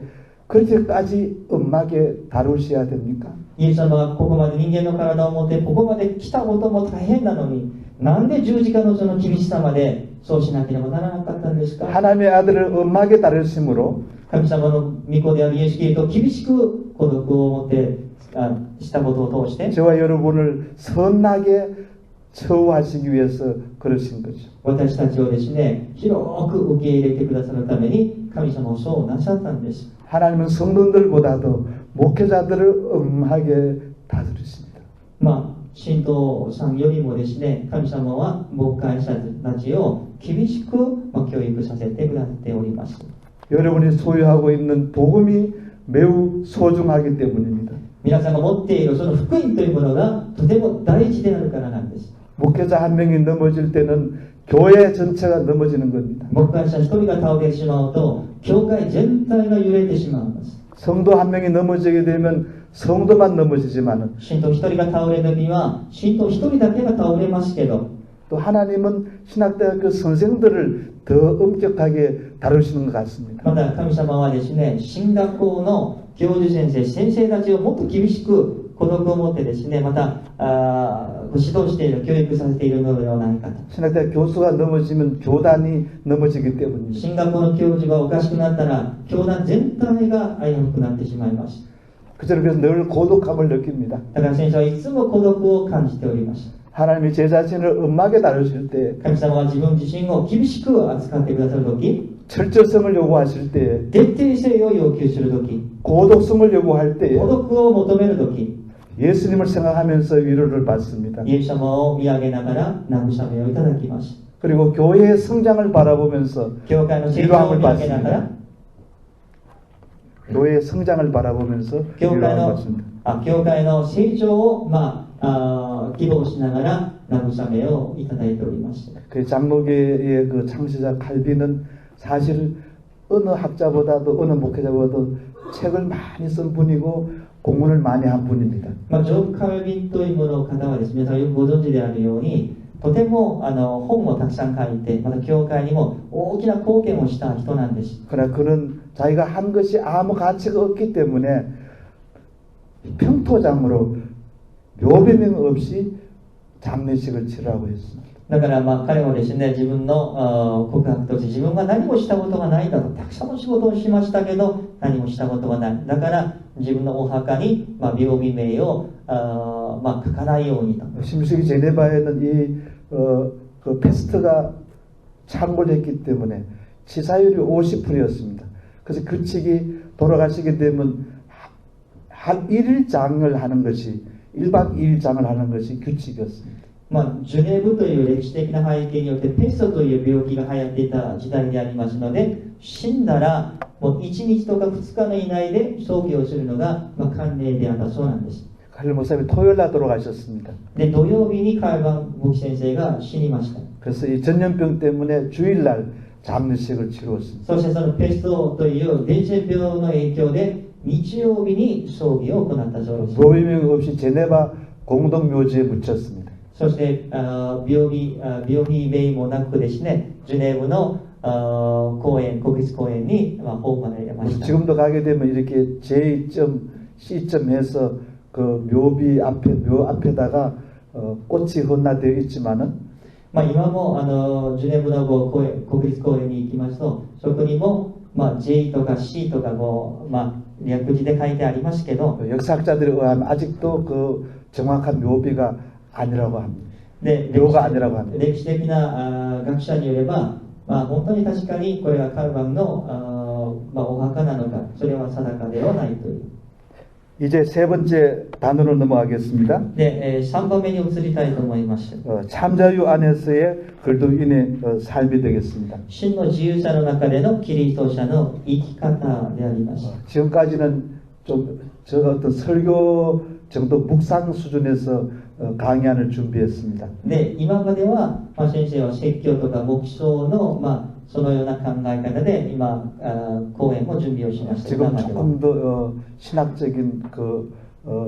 그렇게까지 엄하게 다루셔야 됩니까? イエス様がここまで人間の体を持ってここまで来たことも大変なのになんで十字架のその厳しさまでそうしなければならなかったんですか。 하나님의 아들을 엄하게 다루심으로 神様の御子であるイエス・キリストを厳しく孤独を持ってしたことを通して 저와 여러분을 선하게 처우하시기 위해서 그러신 거죠. 私たちをですね、広く受け入れてくださるために神様をそうなさったんです。 하나님은 성도들보다도 목회자들을 엄하게 다스리십니다. 信徒さんよりもですね、神様は牧会者たちを厳しく教育させてくださっております。 여러분이 소유하고 있는 복음이 매우 소중하기 때문입니다. 皆さんが持っているその福音というものがとても大事であるからなんです。 목회자 한 명이 넘어질 때는 교회 전체가 넘어지는 겁니다. 牧会者一人が倒れてしまうと教会全体が揺れてしまうんです。 성도 한 명이 넘어지게 되면 성도만 넘어지지만은 信徒一人が倒れる時には信徒一人だけが倒れますけど또 하나님은 신학대학교 선생들을 더 엄격하게 다루시는 것 같습니다. また神様はですね、進学校の教授先生、先生たちをもっと厳しく孤独を持ってですね、また指導している、教育させているのではないかと。 신학대학 교수가 넘어지면 교단이 넘어지기 때문입니다. 進学校の教授がおかしくなったら、教団全体が危うくなってしまいます。 그래서 늘 고독함을 느낍니다. だから先生はいつも孤独を感じておりました。 하나님이 제 자신을 엄하게 다루실 때, 神様は自分自身を厳しく扱ってくださるとき、 철저성을 요구하실 때, 徹底性を要求するとき、 고독성을 요구할 때 孤独を求めるとき、 예수님을 생각하면서 위로를 받습니다. イエス様を見上げながら慰めをいただきます。 그리고 교회의 성장을 바라보면서 教会の成長を見上げながら、 교회의 성장을 바라보면서 教 위로를 会の 받습니다. 教会の成長を、希望しながら慰めをいただいております。 그 장로계의 그 창시자 칼빈은 사실 어느 학자보다도 어느 목회자보다도 책을 많이 쓴 분이고 공문을 많이 한 분입니다. ジョン・カルビンというもの方はですね、皆さんよくご存知であるように、とても本をたくさん書いて、また教会にも大きな貢献をした人なんです。 그러나 그는 자기가 한 것이 아무 가치가 없기 때문에 평토장으로 묘비명 없이 장례식을 치르라고 했습니다. だから彼はですね、自分の告白として自分が何もしたことがないんだと、たくさんの仕事をしましたけど何もしたことがない。だから自分のお墓に病気名を書かないようにと。 16세기 제네바에는 그 패스트가 창궐했기 때문에 치사율이 50%였습니다. 그래서 그 측이 돌아가시게 되면 한 1일장을 하는 것이 1박 2일장을 하는 것이 규칙이었습니다. ジュネーブという歴史的な背景によってペストという病気が流行っていた時代でありますので、死んだらもう1日とか2日の以内で葬儀をするのが慣例であったそうなんです。 칼 목사님이 토요일날 돌아가셨습니다. で、土曜日にカルバン牧師先生が死にました。 그래서 이 전염병 때문에 주일날 장례식을 치루었습니다. そしてそのペストという伝染病の影響で日曜日に葬儀を行ったそうです。 묘비명 없이 제네바 공동묘지에 묻혔습니다. そして病気名もなくですね、ジュネーブの公園、国立公園に葬られました。 지금도 가게 되면 이렇게 J점, C점 해서 그 묘 앞에다가 꽃이 헌납되어 있지만은 今もジュネーブの国立公園に行きますと、そこにも、J とか C とか略字で書いてありますけど、 역사학자들에 의하면 아직도 그 정확한 묘비가 아니라고 합니다. で 묘가 아니라고 합니다. 歴史的な学者によれば、本当に確かにこれがカルバンのお墓なのか、それは定かではないという。 이제 세 번째 단어로 넘어가겠습니다. で、3番目に移りたいと思います。 참자유 안에서의 그리스도인의 삶이 되겠습니다. 真の自由さの中でのキリスト者の生き方であります。 지금까지는 좀 제가 어떤 설교 정도 묵상 수준에서 강의안을 준비했습니다. で、今までは、先生は説教とか牧師の、そのような考え方で今講演を準備をしました。 지금 조금 더 신학적인 그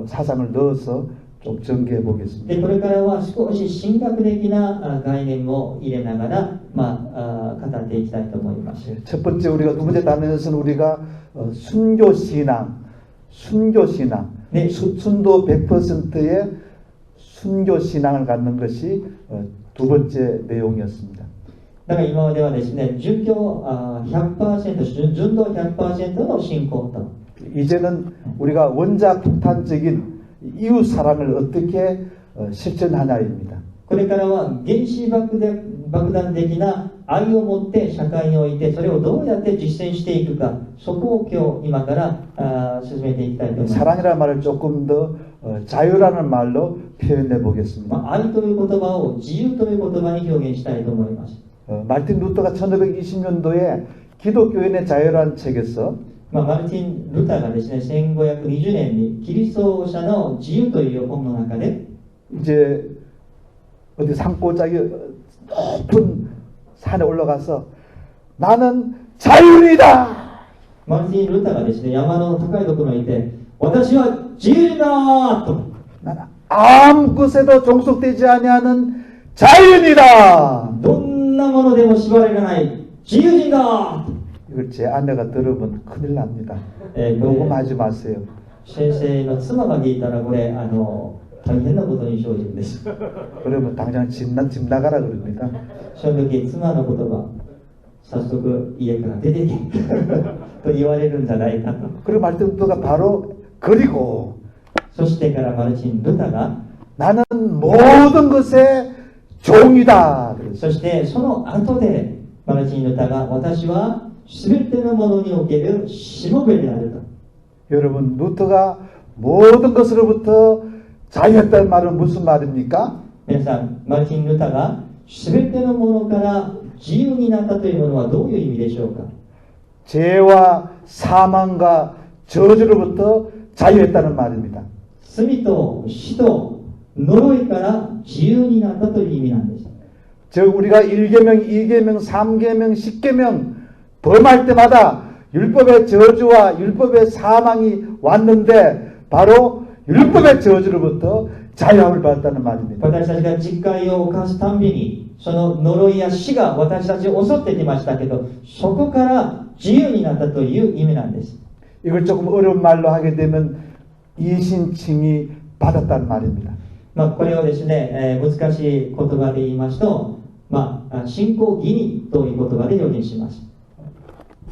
사상을 넣어서 좀 전개해 보겠습니다. で、これからは少し神学的な概念も入れながら、語っていきたいと思います。 첫 번째 우리가 두 번째 단어에서는 우리가 순교 신앙, 네. 순도 100%의 순교 신앙을 갖는 것이 두 번째 내용이었습니다. だから今まではですね、殉教100%、純道 100% の信仰と。 이제는 우리가 원자 폭탄적인 이웃 사랑을 어떻게 실천하냐입니다. これからは原子爆弾的な愛を持って社会においてそれをどうやって実践していくか、そこを今から進めていきたいと思います。 사랑이라는 말을 조금 더 자유라는 말로 표현해 보겠습니다. 愛という言葉を自由という言葉に表現したいと思います。 마르틴 루터가 1520년도에 기독교인의 자유라는 책에서 マルティン・ルターがですね、1520年にキリスト者の自由という本の中で 이제 어디 산골짜기 높은 산에 올라가서 나는 자유이다. マルティン・ルターがですね、山の高いところにいて、私は自由だと。 나는 아무 것에도 종속되지 아니하는 자연이다. どんなものでも縛られない自由人だ。 이걸 제 아내가 들으면 큰일 납니다. これ 녹음하지 마세요. 先生の妻が聞いたらこれ大変なことに生じるんです。 그러면 당장 집 나가라 그럽니다. その時妻の言葉、早速家から出てけと言われるんじゃないかと。 그리고 마르틴 루터가 바로 그리고 そしてからマルチン・ルタが 나는 모든 것의 종이다. そしてその後でマルチン・ルタが私は全てのものにおけるしもべであると。 여러분 루터가 모든 것으로부터 자유했다는 말은 무슨 말입니까? 皆さん、マルチン・ルタが全てのものから自由になったというものはどういう意味でしょうか。 죄와 사망과 저주로부터 자유했다는 말입니다. 罪と死と呪いから自由になったという意味なんです。 즉 우리가 1계명, 2계명, 3계명, 10계명 범할 때마다 율법의 저주와 율법의 사망이 왔는데 바로 율법의 저주로부터 자유함을 받았다는 말입니다. 私たちが実戒を犯すたんびにその呪いや死が私たちを襲ってきましたけど、そこから自由になったという意味なんです。 이걸 조금 어려운 말로 하게 되면 이신칭이 받았다는 말입니다. これをですね、難しい言葉で言いますと、信仰義にという言葉で表現します。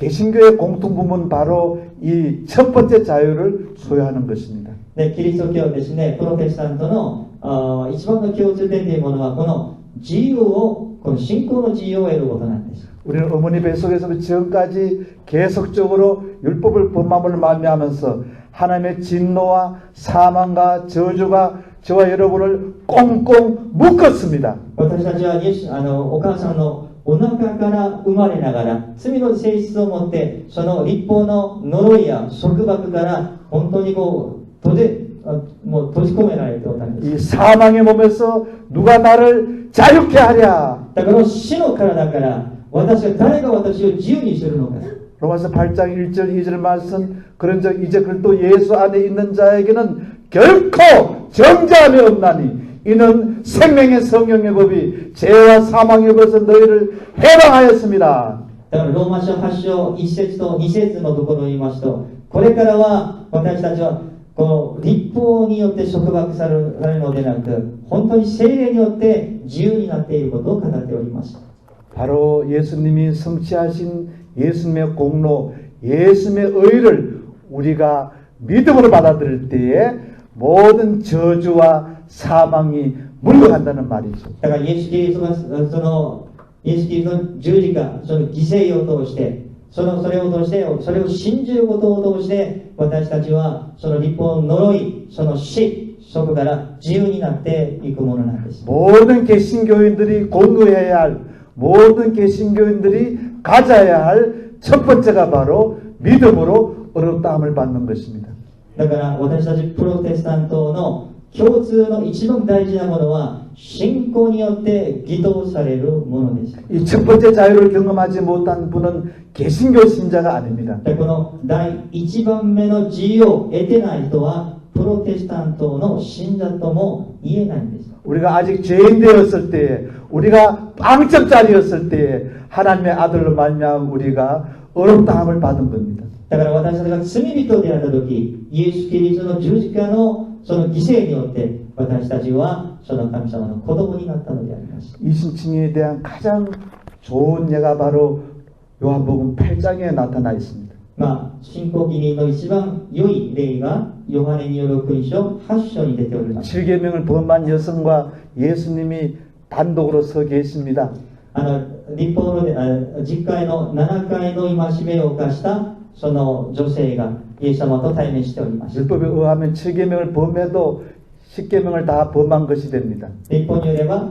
개신교의 공통부문 바로 이 첫 번째 자유를 소유하는 것입니다. でキリスト教ですね、プロテスタントの一番の共通点というものはこの自由を、この信仰の自由を得ることなんです。 우리는 어머니 뱃속에서 지금까지 계속적으로 율법을 범함을 말미암아서 하나님의 진노와 사망과 저주가 저와 여러분을 꽁꽁 묶었습니다. 私たちはお母さんのお腹から生まれながら罪の性質を持ってその立法の呪いや束縛から本当に閉じ込められておったんです。 이 사망의 몸에서 누가 나를 자유케 하랴. だから死の体から誰が私を自由にするのか。 로마서 8장 1절 2절 말씀 그런즉 이제 그리스도 예수 안에 있는 자에게는 결코 정죄함이 없나니 이는 생명의 성령의 법이 죄와 사망의 법에서 너희를 해방하였습니다. だからローマ書8章1節と2節のところを言いますと、これからは私たちはこの立法によって束縛されるのでなく、本当に聖霊によって自由になっていることを語っております。 바로 예수님이 성취하신 예수님의 공로, 예수님의 의를 우리가 믿음으로 받아들일 때에 모든 저주와 사망이 물러간다는 말이죠. だからイエス・キリストがイエス・キリストの十字架、その犠牲を通して、それを通して、それを信じることを通して、私たちはその立法の呪い、その死、そこから自由になっていくものなんです。 모든 개신교인들이 공부해야 할, 모든 개신교인들이 가져야 할 첫 번째가 바로 믿음으로 어렵다함을 받는 것입니다. だから私たちプロテスタントの共通の一番大事なものは信仰によって義とされるものです。 이 첫 번째 자유를 경험하지 못한 분은 개신교 신자가 아닙니다. でこの第一番目の自由を得てない人はプロテスタントの信者とも言えないんです。 우리가 아직 죄인 되었을 때에, 우리가 빵점짜리였을 때에 하나님의 아들로 말미암아 우리가 어렵다함을 받은 겁니다. だから私たちが罪人であった時、イエス・キリストの十字架のその犠牲によって私たちはその神様の子供になったのであります。 이신칭에 대한 가장 좋은 예가 바로 요한복음 8장에 나타나 있습니다. 信仰義人の一番良い例がヨハネによる福音書8章に出ております。 7계명을 범한 여성과 예수님이 단독으로 서 계십니다. 立法の実会の7回の戒めを犯したその女性がイエス様と対面しております。 율법에 의하면 7계명을 범해도 10계명을 다 범한 것이 됩니다. 立法によれば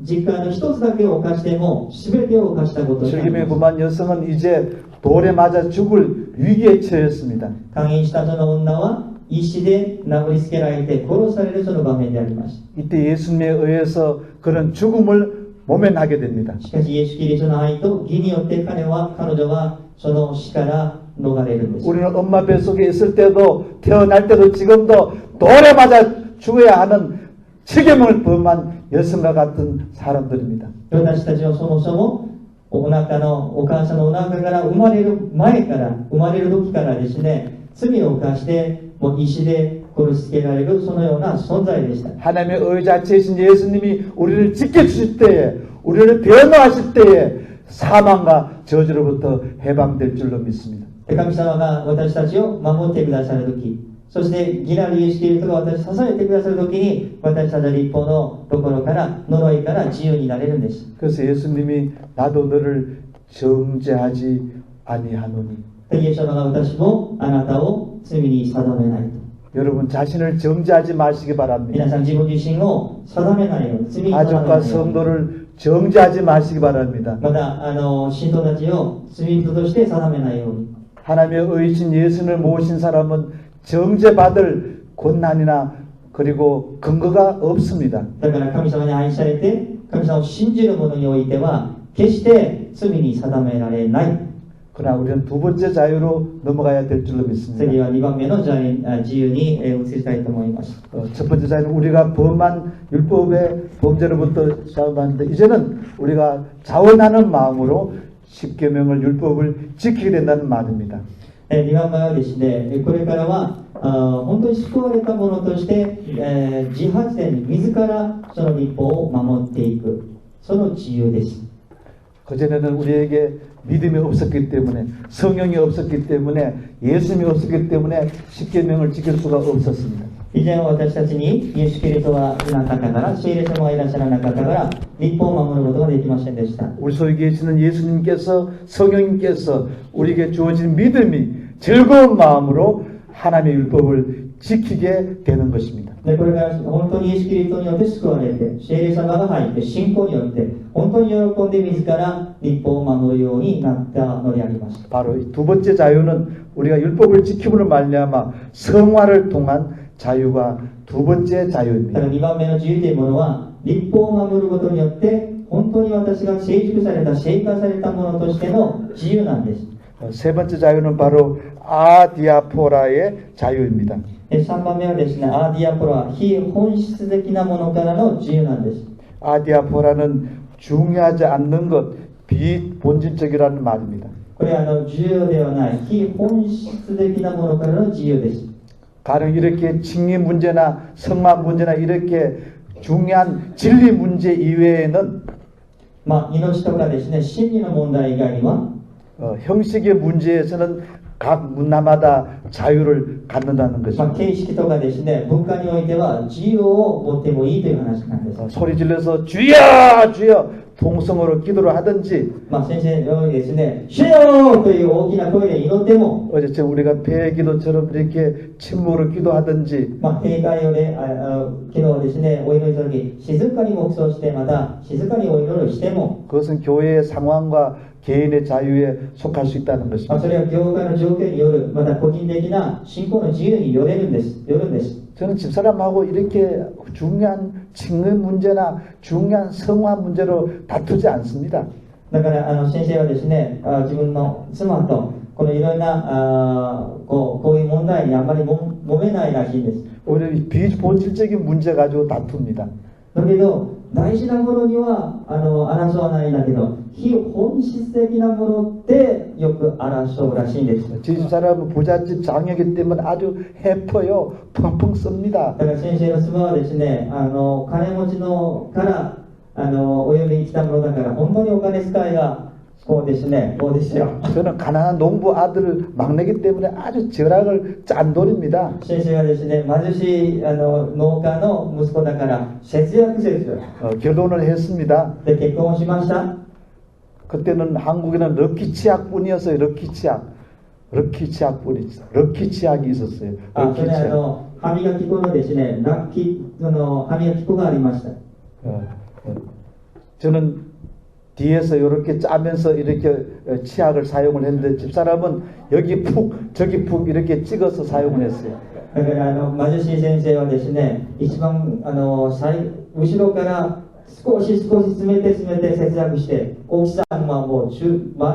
実会の一つだけを犯しても全てを犯したことになり 7계명을 ます。 범한 여성은 이제 돌에 맞아 죽을 위기에 처했습니다. 勧誘したその女は石で殴りつけられて殺されるその場面であります。 이때 예수님에 의해서 그런 죽음을 모면하게 됩니다. しかしイエス・キリストの愛と義によって彼女はその死から逃れるんです。 우리는 엄마 뱃속에 있을 때도 태어날 때도 지금도 돌에 맞아 죽어야 하는 7계명을 범한 여성과 같은 사람들입니다. 私たちはそもそもお腹のお母さんのお腹から生まれる前から生まれる時からですね、罪を犯してもう石で殺しつけられるそのような存在でした。 하나님의 의자체이신 예수님이 우리를 지켜주실 때에, 우리를 변호하실 때에 사망과 저주로부터 해방될 줄로 믿습니다. 神様が私たちを守ってくださる時、そして義なるイエスキリストが私を支えてくださる時に、私たちは立法のところから呪いから自由になれるんです。 그래서 예수님이 나도 너를 정죄하지 아니하노니. イエス様が私もあなたを罪に定めないと。 여러분 자신을 정죄하지 마시기 바랍니다. 皆さん自分自身を定めないように、罪に定めない 가족과 ように。 성도를 정죄하지 마시기 바랍니다. また信徒たちを罪人として定めないように。 하나님의 의신 예수를 모신 사람은 정죄받을 권한이나 그리고 근거가 없습니다. だから神様に愛されて神様を信じる者においては決して罪に定められない。 그러나 우리는 두 번째 자유로 넘어가야 될 줄로 次 믿습니다. は2番目の自由に移りたいと思います。 첫 번째 자유는 우리가 범한 율법의 범죄로부터 자유받는데 이제는 우리가 자원하는 마음으로 십계명을 율법을 지키게 된다는 말입니다. 2番目はですね、これからは本当に救われた者として、自発的に自らその立法を守っていく、その自由です。 그전에는 우리에게 믿음이 없었기 때문에 성령이 없었기 때문에 예수님이 없었기 때문에 십계명을 지킬 수가 없었습니다. 以前は私たちにイエス・キリストがいなかったから、聖霊様がいらっしゃらなかったから、立法を守ることができませんでした。 우리 속에 계시는 예수님께서 성령님께서 우리에게 주어진 믿음이 즐거운 마음으로 하나님의 율법을 지키게 되는 것입니다. でこれから本当にイエス・キリストによって救われて、聖霊様が入って、信仰によって、本当に喜んで自ら立法を守るようになったのであります。 바로 이 두 번째 자유는 우리가 율법을 지킴으로 말미암아 성화를 통한 자유가 두 번째 だから 자유입니다. 2番目の自由というものは、立法を守ることによって、本当に私が成熟された、成果されたものとしての自由なんです。 세 번째 자유는 바로 아디아포라의 자유입니다. 3番目はですね、アーディアポロは非本質的なものからの自由なんです。 아디아포라는 중요하지 않는 것, 비본질적이라는 말입니다. これは重要ではない非本質的なものからの自由です。 가령 이렇게 칭의 문제나 성만 문제나 이렇게 중요한 진리 문제 이외에는 命とかですね、真理の問題以外には、 형식의 문제에서는 각 문화마다 자유를 갖는다는 것입니다. 形式とかですね、文化においては自由を持ってもいいという話なんです。 소리 질러서 주여 주여 통성으로 기도를 하든지 先生のようにですね、主よという大きな声で祈っても、 어제처럼 우리가 폐 기도처럼 이렇게 침묵으로 기도하든지 閉会用で昨日ですね、お祈りした時、静かに黙想して、また静かにお祈りをしても、 그것은 교회의 상황과 개인의 자유에 속할 수 있다는 そ 것입니다. れは業界の状況による、また個人的な信仰の自由によるんです。 저는 집사람하고 이렇게 중요한 칭의 문제나 중요한 성화 문제로 다투지 않습니다. だから先生はですね、自分の妻とこのいろいろなこういう問題にあまり揉めないらしいんです。 오히려 이 비본질적인 문제 가지고 다툽니다. だけど大事なものには争わないんだけど、非本質的なものってよく争うらしいんです。 제 집사람은 부잣집 장녀이기 때문에 아주 해퍼요. 펑펑 씁니다. だから先生の妻はですね、金持ちのからお呼びに来たものだから、本当にお金使いがこうですね、こうですよ。 저는 가난한 농부 아들 막내기 때문에 아주 절약을 짠돌입니다. 先生はですね、貧しい農家の息子だから節約せず 결혼을 했습니다. で結婚をしました。 그때는 한국에는 럭키치약뿐이었어요. 럭키치약이 있었어요. それ歯磨き粉のですね、歯磨き粉がありました。 저는 뒤에서 이렇게 짜면서 이렇게 치약을 사용을 했는데 집사람은 여기 푹 저기 푹 이렇게 찍어서 사용을 했어요. だから貧しい先生はですね、一番後ろから少し詰めて節約して、大きさはもう真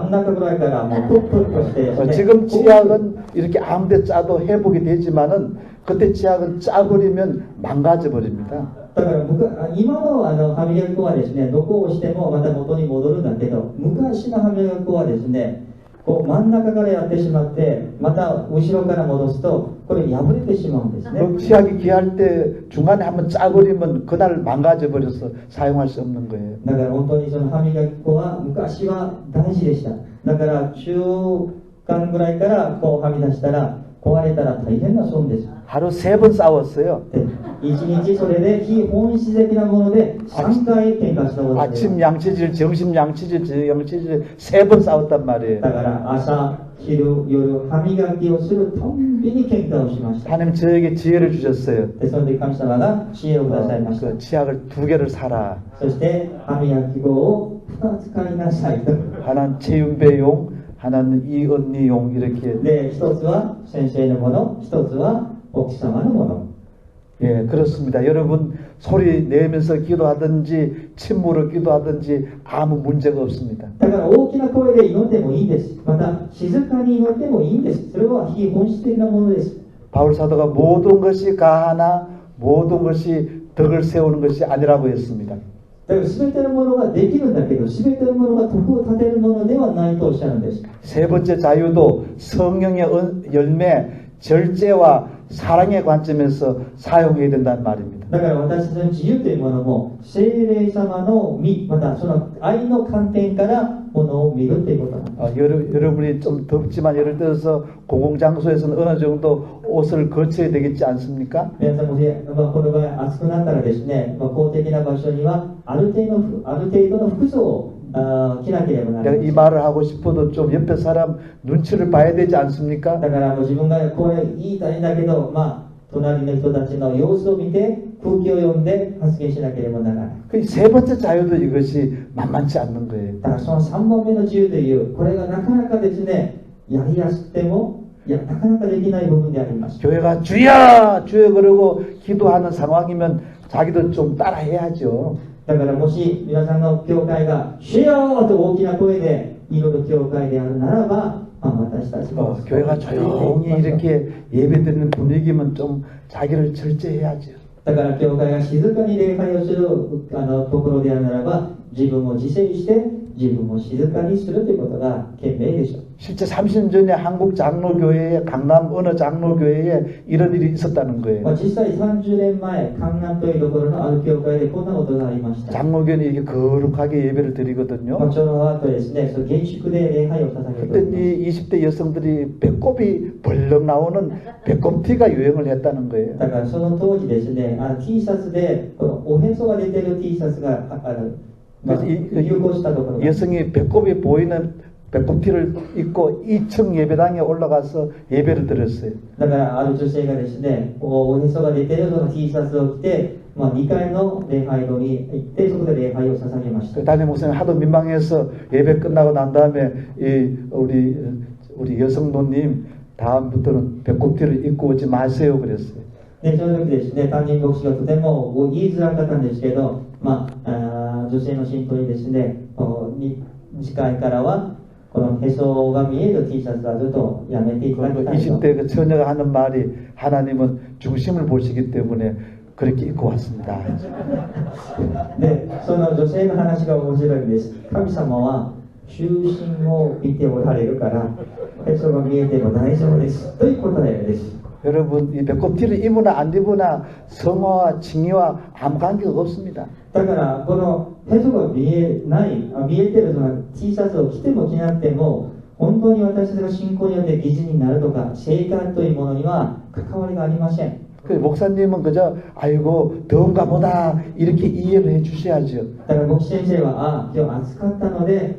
ん中ぐらいからもうプッとしてですね、 지금 치약은 이렇게 아무데 짜도 회복이 되지만은 그때 치약은 짜버리면 망가져 버립니다. だから今の歯磨き粉はですね、どこを押してもまた元に戻るんだけど、昔の歯磨き粉はですね、こう真ん中からやってしまって、また後ろから戻すと、これ破れてしまうんですね。 그 치약이 귀할 때 중간에 한번 짜버리면 그날 망가져버려서 사용할 수 없는 거예요. だから本当にその歯磨き粉は昔は大事でした。だから中間ぐらいからこうはみ出したら壊れたら大変な損です。 하루 3번 싸웠어요. で1日それで非本質的なもので3回喧嘩したことです。 아침 양치질, 점심 양치질, 저녁 양치질 3번 싸웠단 말이에요. だから朝、昼、夜、歯磨きをするたんびに喧嘩をしました。 하나님 저에게 지혜를 주셨어요. でその時神様が知恵をくださいました。 그 치약을 2개를 사라. そして歯磨き粉を2つ買いなさいと。 하나는 최윤배용, 하나는 이 언니용 이렇게. で、一つは先生のもの、一つは奥様のもの。 예, 그렇습니다. 여러분 소리 내면서 기도하든지 침으로 기도하든지 아무 문제가 없습니다. だから大きな声で祈ってもいいんです。また静かに祈ってもいいんです。それは非本質的なものです。 바울 사도가 모든 것이 가하나 모든 것이 덕을 세우는 것이 아니라고 했습니다. だから全てのものができるんだけど、全てのものが徳を立てるものではないとおっしゃるんです。 세 번째 자유도 성령의 열매, 절제와 사랑의 관점에서 사용해야 된다는 말입니다. だから私たちの自由というものも聖霊様の見、またその愛の観点からものを見るということなんです。 여러분이 좀 덥지만 예를 들어서 공공장소에서는 어느 정도 옷을 거쳐야 되겠지 않습니까? 皆さんもし、この場合暑くなったらですね、公的な場所にはある程度の服装を着なければな 내가 り 이 ません。 말을 하고 싶어도 좀 옆에 사람 눈치를 봐야 되지 않습니까? だからもう自分がこれ言いたいんだけど、隣の人たちの様子を見て空気を読んで発言しなければならない。 그 세 번째 자유도 이것이 만만치 않는 거예요. だからその3本目の自由という、これがなかなかですね、やりやすくてもなかなかできない部分であります。 교회가 주여 주여 그러고 기도하는 상황이면 자기도 좀 따라 해야죠. だからもし皆さんの教会が主よと大きな声で祈る教会であるならば、私たちも 교회가 조용히 이렇게 예배드리는 분위기면 좀 자기를 절제해야죠. だから教会が静かに礼拝をするところであるならば、自分を自制して自分を静かにするということが賢明でしょう。 실제 30년 전에 한국 장로교회에 강남 어느 장로교회에 이런 일이 있었다는 거예요. 実際30年前、江南というところのある教会でこんなことがありました。 장로교회는 이렇게 거룩하게 예배를 드리거든요. 長老派とですね、その厳粛で礼拝を捧げており 그때 ます。 이 20대 여성들이 배꼽이 벌렁 나오는 배꼽티가 유행을 했다는 거예요. だからその当時ですね、T シャツでこのおへそが出てる T シャツが流行したところが 여성이 배꼽이 보이는 배꼽티를 입고 2층 예배당에 올라가서 예배를 드렸어요. だからある女性がですね、おへそが出てるその T シャツを着て、2階の礼拝堂に行ってそこで礼拝を捧げました。 담임 목사님 하도 민망해서 예배 끝나고 난 다음에 우리 여성노님 다음부터는 배꼽티를 입고 오지 마세요 그랬어요. でその時ですね、担任牧師がとても言いづらかったんですけど、女性の信徒にですね、次回からはこのへそが見える T シャツはずっとやめていただきたいと。 20대 그 처녀가 하는 말이 하나님은 중심을 보시기 때문에 그렇게 입고 왔습니다. で、その女性の話が面白いんです。神様は中心を見ておられるから、へそが見えても大丈夫ですという答えです。 여러분 이 배꼽티를 입으나 안 입으나 성화와 칭의와 아무 관계가 없습니다. だからこのへそが見えてるその T シャツを着ても着なくても、本当に私たちが信仰によって義人になるとか聖観というものには関わりがありません。 그 목사님은 그저 아이고 더운가 보다 이렇게 이해를 해주셔야죠. だから牧師先生は今日暑かったので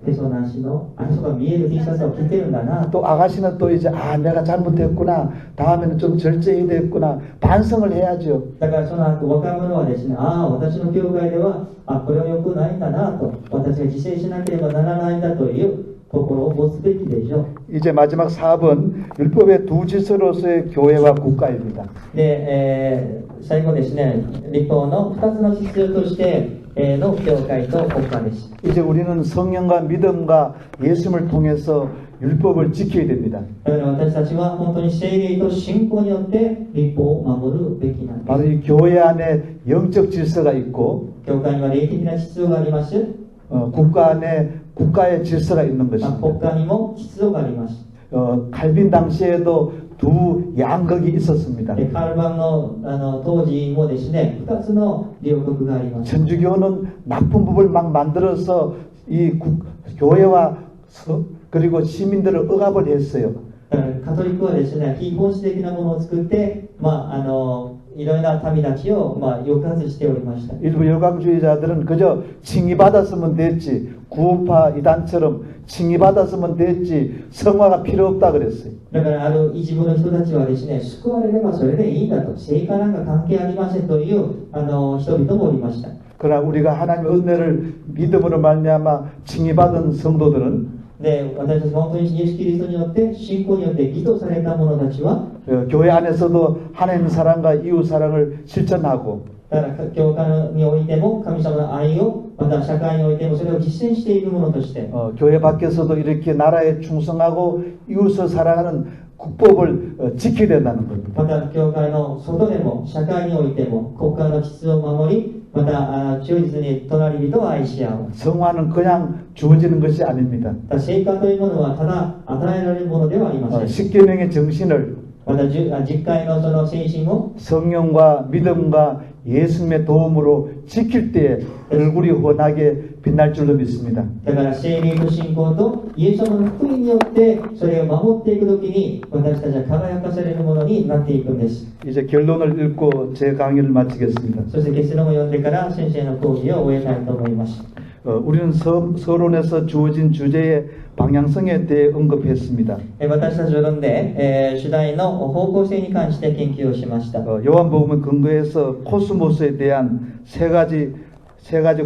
へそなしのへそが見える T シャツを着てるんだな。 또 아가씨는 또 이제 내가 잘못했구나 다음에는 좀 절제해야 되겠구나 반성을 해야죠. だからその若者はですね、私の教会ではこれは良くないんだなと、私が自制しなければならないんだという心を持つべきでしょう。 이제 마지막 4번 율법의 두 질서로서의 교회와 국가입니다. で、最後ですね、立法の2つの秩序としての教会と国家です。 이제 우리는 성령과 믿음과 예수님을 통해서 율법을 지켜야 됩니다. だから私たちは本当に聖霊と信仰によって律法を守るべきなんです。 바로 이 교회 안에 영적 질서가 있고 教会には霊的な秩序があります。 국가 안에 국가의 질서가 있는 国 것입니다. 家にも秩序があります。 칼빈 당시에도 두 양극이 있었습니다. カルバンの当時もですね、2つの両国があります。 천주교는 나쁜 법을 막 만들어서 이 교회와 그리고 시민들을 억압을 했어요. だからカトリックはですね、非本質的なものを作って、いろいろな民たちを、抑圧しておりました。 일부 열강주의자들은 그저 칭의받았으면 됐지, 구원파 이단처럼 칭의받았으면 됐지, 성화가 필요 없다 그랬어요. だから一部の人たちはですね、救われればそれでいいんだと、聖火なんか関係ありませんという人々もおりました。 그러나 우리가 하나님의 은혜를 믿음으로 말미암아 칭의받은 성도들은 で、私たちが本当にイエス・キリストによって信仰によって義とされた者たちは、 교회 안에서도 하나님 사랑과 이웃 사랑을 실천하고 だから教会においても神様の愛を、また社会においてもそれを実践している者として、 교회 밖에서도 이렇게 나라에 충성하고 이웃을 사랑하는 국법을 지켜야 된다는 겁니다. また教会の外でも社会においても国家の秩序を守り、また忠実に隣人を愛し合う。 성화는 그냥 주어지는 것이 아닙니다. 聖火というものはただ与えられるものではありません。 십계명의 정신을 また実会のその精神を 성령과 믿음과 예수님의 도움으로 지킬 때에 얼굴이 환하게 빛날 줄로 믿습니다. だから聖霊と信仰とイエス様の福音によってそれを守っていくときに私たちは輝かされるものになっていくんです。 이제 결론을 읽고 제 강의를 마치겠습니다. そして結論を読んでから先生の講義を終えたいと思います。 우리는 서론에서 주어진 주제의 방향성에 대해 언급했습니다. 私たちを読んで、主題の方向性に関して研究をしました。 요한복음을 근거해서 코스모스에 대한 세 가지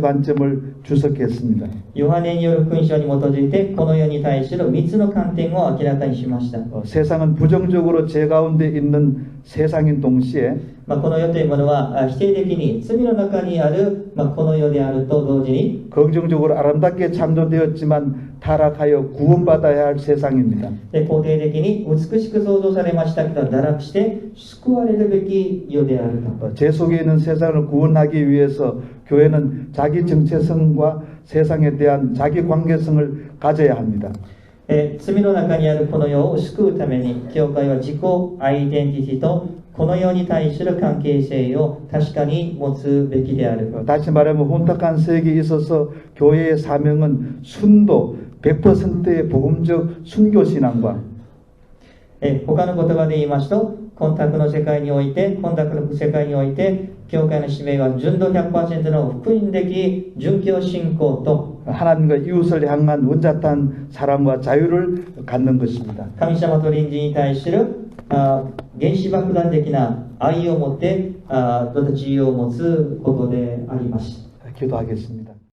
관점을 주석했습니다. ヨハネによる福音書に基づいてこの世に対する3つの観点を明らかにしました。 세상은 부정적으로 제 가운데 있는 세상인 동시에 この世というものは否定的に罪の中にある、この世であると同時に 긍정적으로 아름답게 창조되었지만 타락하여 구원받아야 할 세상입니다. 肯定的に美しく創造されましたけど堕落して救われるべき世であると。 제 속에 있는 세상을 구원하기 위해서 교회는 자기 정체성과 세상에 대한 자기 관계성을 가져야 합니다. 罪の中にあるこの世を救うために教会は自己アイデンティティとこの世に対する関係性を確かに持つべきである。 다시 말하면 혼탁한 세계에 있어서 교회의 사명은 순도 100%의 복음적 순교 신앙과 他の言葉で言いますと、混濁の世界において教会の使命は純度 100% の福音的殉教信仰と 하나님과 이웃을 향한 원잡한 사랑과 자유를 갖는 것입니다. 神様と隣人に対する原子爆弾的な愛を持ってまた自由を持つことであります。 기도하겠습니다.